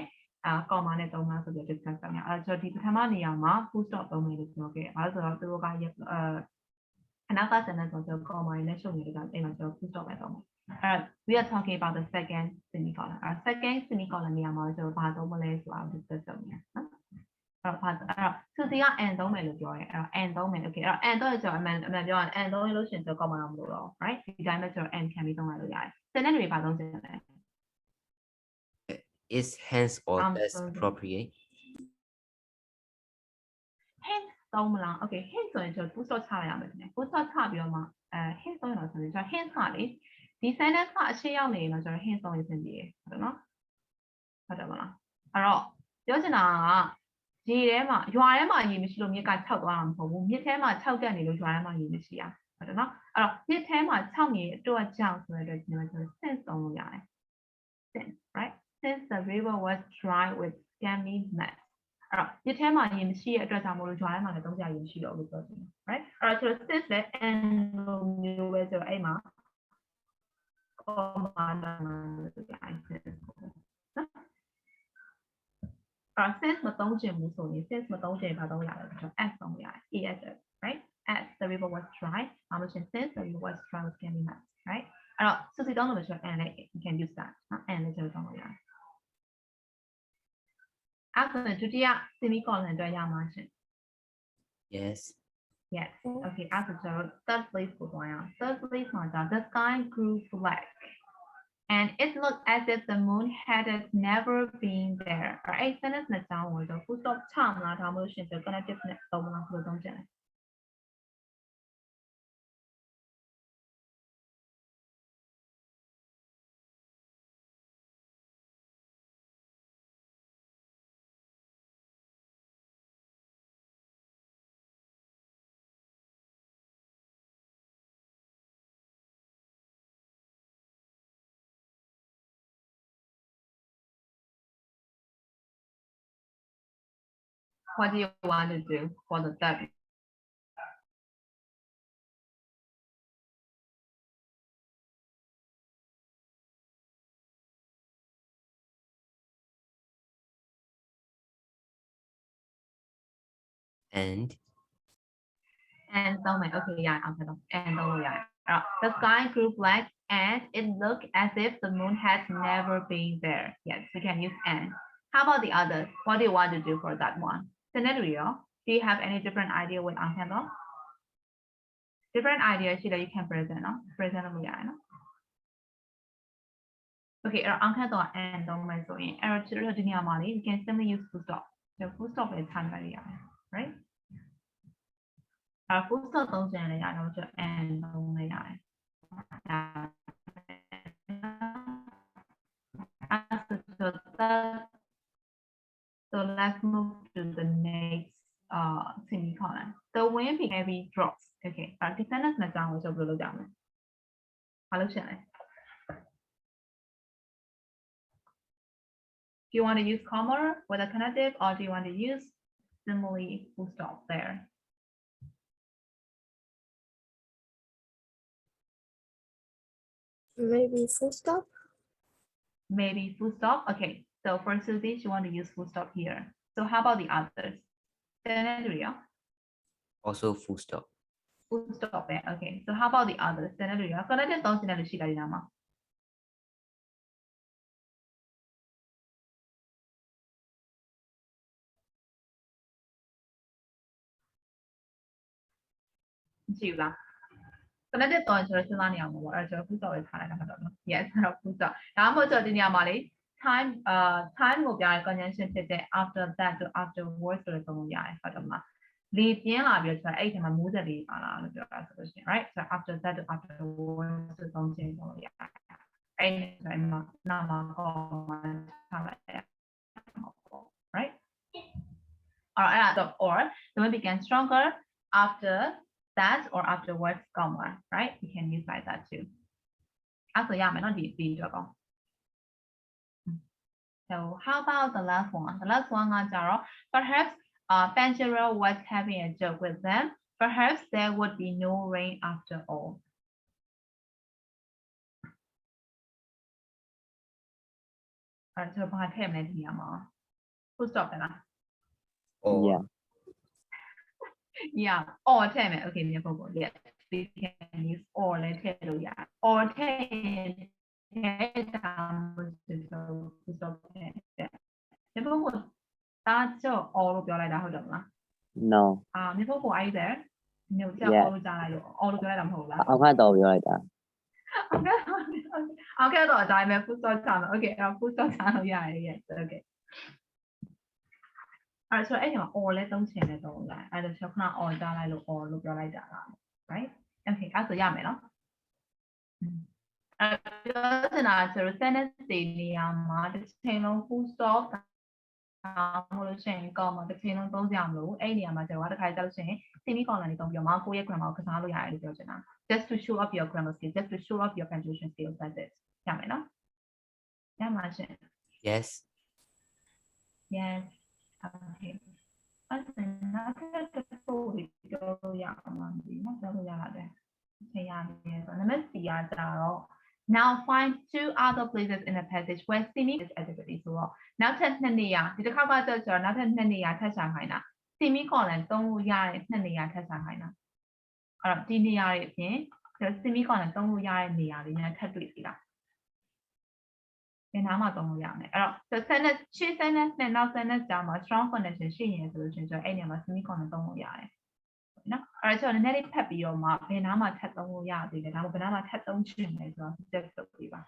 comma နဲ့သုံးမလားဆိုပြီး discuss လုပ်နေတာအဲ့တော့ဒီပထမနေရာမှာ full stop သုံးမယ်လို့ပြောခဲ့ဘာလို့ဆိုတော့သူတို့ကအနောက်က sentence ဆိုတော့ comma နဲ့ရှုပ်နေတဲ့ကအဲ့မှာကျွန်တော် full stop ပဲသုံးမယ်အဲ့ we are talking about the second semicolon second semicolon နေရာမှာကျွန်တော်ဘာသုံးမလဲဆိုတာ discuss လုပ်နေတာနော်အဲ့တော့သူစီက and သုံးမယ်လို့ပြောရဲအဲ့တော့ and သုံးမယ် okay အဲ့တော့ and တော့ကျွန်တော်အမှန်ပြောရင် and သုံးလို့ရှိရင်ကျွန်တော် comma တော့မလို့တော့ right ဒီတိုင်းပဲကျွန်တော် and ခံပြီးသုံးလိုက်လို့ရတယ်စနေတွေဘာသုံးချင်လဲ Is hence or less appropriate? hence သုံးမလား okay hence ဆိုရင်ကျွန်တော် full stop ချလိုက်ရမယ်ခင်ဗျ full stop ချပြီးတော့မှhence သုံးရတော့ဆိုရင်ကျွန်တော် hence ကလေဒီ sentence ကအရှေ့ရောက်နေရင်တော့ကျွန်တော် hence သုံးရစင်ပြေဟုတ်တယ်နော်ဟုတ်တယ်မလားအဲ့တော့ပြောချင်တာက ရေထဲမှာရွာထဲမှာရေမရှိလို့မြစ်က6သွားတာမဟုတ်ဘူးမြစ်ထဲမှာ6တက်နေလို့ရွာထဲမှာရေမရှိရဟုတ်တယ်နော်အဲ့တော့မြစ်ထဲမှာ6နေတဲ့အတွက်ကြောင့်ဆိုတော့ဒီမှာဆို since သုံးလို့ရတယ် since right since the river was dry with scaly mud အဲ့တော့မြစ်ထဲမှာရေမရှိတဲ့အတွက်ကြောင့်မလို့ရွာထဲမှာလည်းသုံးကြရေမရှိတော့ဘူးပြောချင်တယ် right အဲ့တော့ since လည်း and လိုမျိုးပဲဆိုတော့အဲ့မှာ comma since မသုံးချင်ဘူးဆိုရင် since မသုံးချင်ဘာသုံးရလဲဆိုတော့ as သုံးရတယ် as right as the river was dry ဘာလို့ရှင် since the river was dry with scaly mud right အဲ့တော့စုစီသုံးလို့ဆိုတော့ and လည်း you can use that နော် and လည်းကျွန်တော်သုံးလို့ရတယ်အဲ့ဒါဒုတိယ semicolon အတွက်ရမှာရှင် Yes. yes okay အဲ့ဒါကျွန်တော် third place ကိုသွားရအောင် third place မှာဒါ the sky grew black and it looked as if the moon had never been there အဲ့ sentence နဲ့ကြောင်းဝင်တော့ full stop ချမလားဒါမှမဟုတ်ရှင်ဆို connective နဲ့သုံးမလားဘယ်လိုသုံးချင်လဲ What do you want to do for the third? And Okay, yeah, and yeah. The sky grew black and it looked as if the moon had never been there. Yes, we can use and. How about the others? What do you want to do for that one? Scenario, do you have any different idea with Ankelo? Different ideas that you can present, no? Present them, yeah, no? Okay, Ankelo and so you can simply use full stop. So full stop is time right? Full stop သုံးချင်လည်းရတယ်ဆို and သုံးလည်းရတယ် So let's move to the next semicolon. The wind became heavy drops. Okay,ဒီ sentence နဲ့ကြောင်းကိုဆိုဘယ်လိုလုပ်ကြမလဲဘာလုပ်ချင်လဲ Do you want to use comma with a connective or do you want to use simply full stop there? Maybe full stop. Maybe full stop. Okay, so for Susie, you want to use full stop here. So how about the others? Scenario, also full stop. full stop there. Okay, so how about the others? Scenario, connected don't scenarioရှိတာဒီနာမှာ ကြည့်လား connected တော့ကျွန်တော်စဉ်းစားနေအောင်ပေါ့အဲ့တော့ full stop ပဲထားလိုက်တာမှတော့နော် yes အဲ့တော့ full stop ဒါမှမဟုတ်ကျွန်တော်ဒီနေရာမှာလေ time time ကိုပြရတဲ့ conjunction ဖြစ်တဲ့ after that to afterwards ဆိုတဲ့သုံးလို့ရတယ်ဟုတ်တယ်မလားလေပြင်းလာပြီးတော့ကျွန်တော်အဲ့ဒီမှာမိုးဆက်လေးပါလာလို့ပြောတာဆိုလို့ရှိရင် right so after that to afterwards ဆိုသုံးခြင်းသုံးလို့ရတယ်အဲ့ဒီမှာနာမကောထားလိုက်ရ right or the wind became stronger after that or afterwards comma right you can use like that too အဲ့ဆိုရမယ်နော်ဒီအတွက်ကော So how about the last one? The last one is perhaps Panchero was having a joke with them. Perhaps there would be no rain after all. So full stop now. Or Yeah. Yeah. Or okay, yes. We can use or yeah. Or that's all လို့ပြောလိုက်တာဟုတ်တယ်မလား No. မြေဖို့ကို are you there မြေကြောက် Yeah. all လို့ကြားလိုက်လို့ all လို့ပြောလိုက်တာမဟုတ်လား အောင်ခန့်တော်ပြောလိုက်တာ Okay တော့အတိုင်းပဲ full stop ချမယ် okay အဲ့တော့ full stop ချလို့ရတယ် yes okay အဲ့ဆိုအဲ့ဒီမှာ all လဲသုံးချင်တယ်သုံးလိုက်အဲ့တော့ခဏ all ကြားလိုက်လို့ all လို့ပြောလိုက်တာလား right okay အဲ့ဆိုရမယ်နော်ပြောချင်တာဆိုတော့ sentence တွေနေရာမှာတစ်ချိန်လုံး full stop မလို့ရှိရင် comma တစ်ချိန်လုံးသုံးစရာမလိုအဲ့နေရာမှာကျတော့တစ်ခါကြလို့ရှိရင် semicolon တွေသုံးပြီးတော့မှကိုယ့်ရဲ့ grammar ကိုကစားလို့ရတယ်လို့ပြောချင်တာ just to show up your grammar skills just to show up your punctuation skills that's it ရမယ်နော်ရမှာရှင် Yes. yes okay အဲ့ဒါနောက်ထပ်တစ်ခုပြောလို့ရအောင်မသိဘူးပြောလို့ရပါတယ်အချိန်ရတယ်ဆိုတော့နံပါတ် C ကကြတော့ now find two other places in the passage where semi is activity ဆိုတော့နောက်ထပ်2နေရာဒီတစ်ခါကကျတော့နောက်ထပ်2နေရာထပ်ရှာခိုင်းတာ semicolon သုံးလို့ရတဲ့2နေရာထပ်ရှာခိုင်းတာအဲ့တော့ဒီနေရာတွေအပြင် semicolon သုံးလို့ရတဲ့နေရာတွေနဲ့ထပ်တွေ့စီလားဘယ်နားမှာသုံးလို့ရမလဲအဲ့တော့ sentence ရှေ့ sentence နဲ့နောက် sentence ကြားမှာ strong connection ရှိနေဆိုလို့ရှိရင်ကျွန်တော်အဲ့နေရာမှာ semicolon သုံးလို့ရတယ်နော်အဲ့တော့ကျွန်တော်နည်းနည်းလေးဖတ်ပြီးတော့မှဘယ်နားမှာထပ်သုံးလို့ရသေးလဲဒါမှမဟုတ်ဘယ်နားမှာထပ်သုံးချင်လဲဆိုတော့ suggest လုပ်ပေးပါ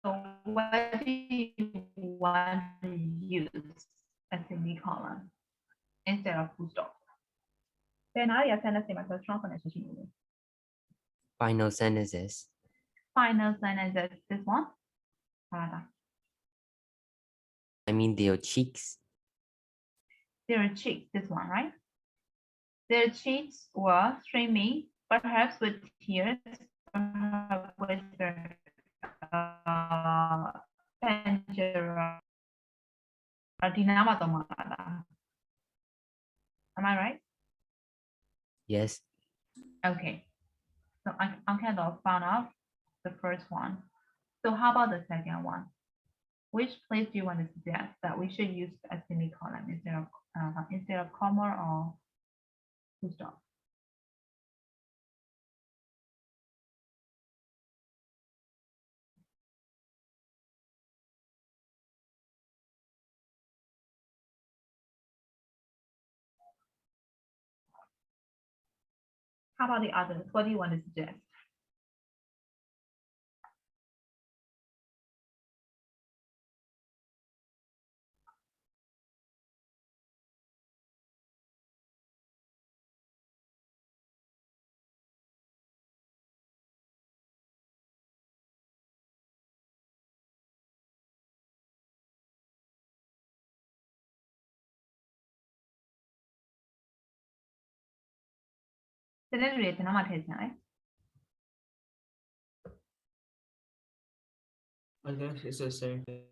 So what do you want to use a semicolon instead of full stop? ဘယ်နားရ sentence တွေမှာ strong connection ရှိနေလဲ Final sentences. Final sentences this one ဟာလား I mean their cheeks. Their cheeks this one right their cheeks were streaming perhaps with tears perhaps with their Pandora ဒီနားမှာတော့မှာလား Am I right? Yes. Okay. So I kind of found out the first one. So how about the second one? Which place do you want to suggest that we should use a semicolon instead of comma or full stop? How about the others? What do you want to suggest? Celebrate the number right? I guess it's the same thing.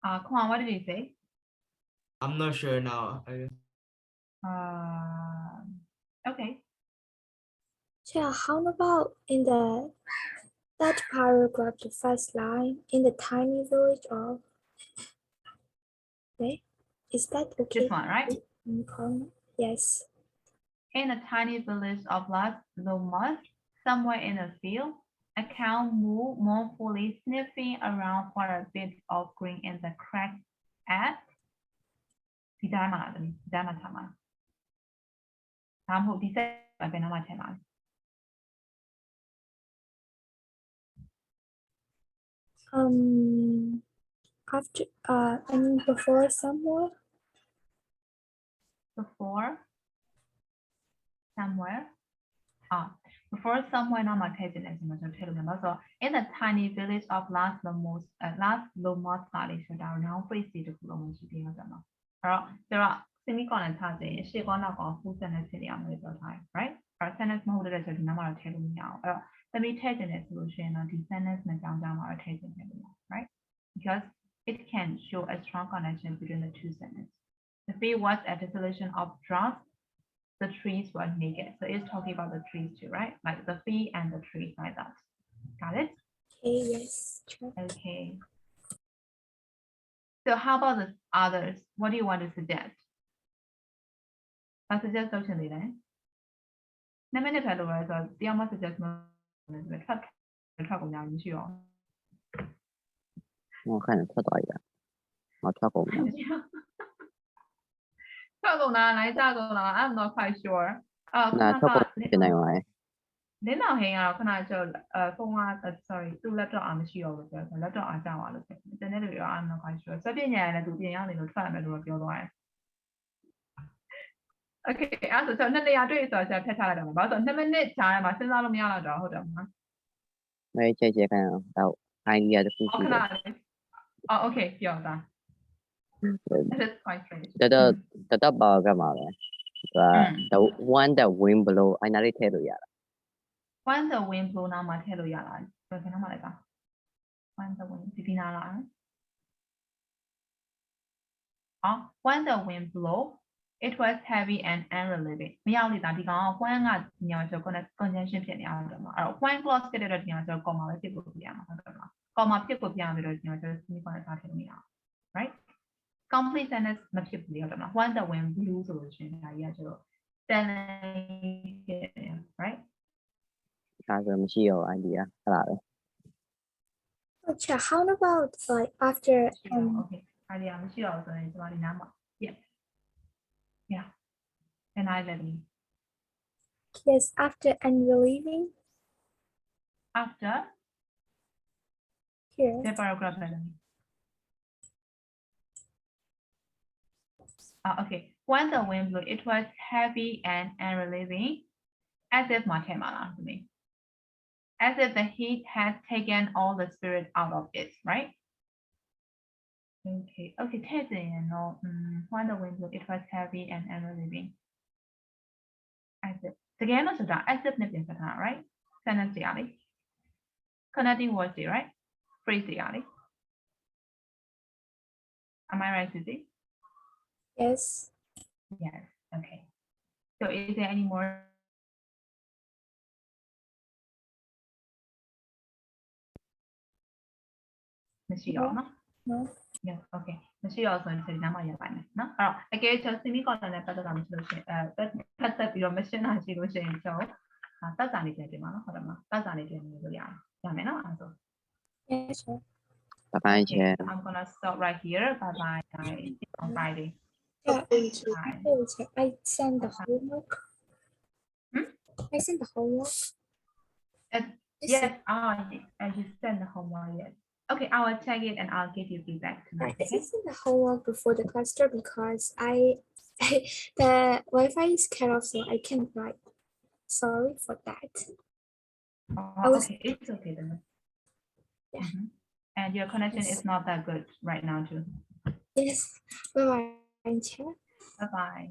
Come on, what did you say? I'm not sure now. I guess. Okay. Yeah, how about in that paragraph, the first line, in the tiny village of, okay, is that okay? This one, right? Yes. In a tiny village of Las Lomas, somewhere in a field, a cow moved mournfully, sniffing around for a bit of green in the cracked at. After I mean before somewhere. Before somewhere. Before somewhere not my cousin as much as so in the tiny village of Las Lomas Valley so down now face to Lomas there are semicolon tasks she gonna go full sentence time right or sentence mode is a number of telling now let me take the solution on the sentence or taking right because it can show a strong connection between the two sentences. The fee was at the solution of drought. The trees were naked. So it's talking about the trees too, right? Like the fee and the trees like that. Got it? Okay, yes. Sure. Okay. So how about the others? What do you want to suggest? I suggest option လေးလဲနံပါတ်နဲ့ဖတ်လို့ရဆိုတော့တရားမ suggest မလို့ထွက်ကုန်ကြမရှိတော့ 我看着特多一点，我跳过没有？ ထွက်ကုန်လားလိုက်ကြကုန်လား I'm not quite sure 那跳过现在用来， လင်းအောင်ဟင်းကတော့ခဏကျော်ဖုန်းက sorry သူ့ laptop အားမရှိတော့လို့ပြောတယ် laptop အားကြောက်သွားလို့ဖြစ်တယ်တနေ့လူရော I'm not quite sure စပညာရည်လည်းသူပြင်ရောက်နေလို့ထွက်ရမယ်လို့ပြောသွားတယ် Okay အဲ့ဆိုတော့နှစ်နေရာတွေ့ဆိုတော့ဖြတ်ချလိုက်တော့မှာဘာလို့ဆိုတော့2မိနစ်ကြားထဲမှာစဉ်းစားလို့မရတော့တော့ဟုတ်တယ်မလား 那姐姐看到 idea 的故 ခဏ 事 လေး okay ပြောတာ That is quite strange 得包干嘛嘞？the one that wind blow，哎哪里贴到呀？ When the wind blow နားမှာထည့်လို့ရလားဘယ်နားမှာလဲက When the wind ဒီနားလားWhen the wind blow it was heavy and unrelieving မရောက်နေတာဒီကောင်က when ကဒီညောင်ကျော် conjunction ဖြစ်နေအောင်တယ်မှာအဲ့တော့ when clause ဖြစ်တဲ့တော့ဒီညောင်ကျော် comma ပဲဖြစ်ဖို့ပြရမှာဟုတ်တယ်မလား comma ဖြစ်ဖို့ပြရမယ်တော့ဒီညောင်ကျော် semicolon ထားထည့်လို့မရအောင် right complete sentence မဖြစ်ဘူးလေဟုတ်တယ်မလား when the wind blew ဆိုလို့ရှိရင်ဒါကြီးကကျတော့ telling right 他说没有 idea，好啦的。 Teacher, how about like after Okay, idea မရှိတော့ဆိုရင်ကျွန်တော်ဒီနားမှာ yeah and I let me yes after unrelieving after here the paragraph let me okay when the wind blew it was heavy and unrelieving as if မှာထည့်မှာလားဒီနေ့ as if the heat has taken all the spirit out of it right okay ထည့်စင်ရင်တော့ when the wind blew it was heavy and unrelieving as if တကယ်လို့ဆိုတာ as if နဲ့ပြင်ဆက်ထားတာ right sentence တွေอ่ะလေ connecting words တွေ right phrase တွေอ่ะလေ am I right Susie yes yes okay so is there any moreမရှိတော့เนาะ no yes okay မရှိတော့ဆိုရင်ဒီနားမှာရပါတယ်เนาะအဲ့တော့အကယ်ကျွန်တော် semicolon နဲ့ပတ်သက်တာမရှိလို့ရှိရင်ပတ်သက်ပြီးတော့ machine တာရှိလို့ရှိရင်ကျွန်တော်သက်စာနေပြန်ပြင်ပါเนาะဟုတ်တယ်မလားသက်စာနေပြန်ပြင်လို့ရမယ်เนาะအဲ့ဆို yes sure. 拜拜，姐。 I'm gonna stop right here bye bye guys see you on Friday Yeah, bye teacher, I sent the homework I sent the homework yes I just sent the homework yet okay I will check it and I'll give you feedback tonight I okay sent the homework before the class start because the Wi-Fi is cut off, so I can't write. Sorry for that. Okay it's okay then Yeah. And your connection Yes. is not that good right now too Yes. Bye bye. bye bye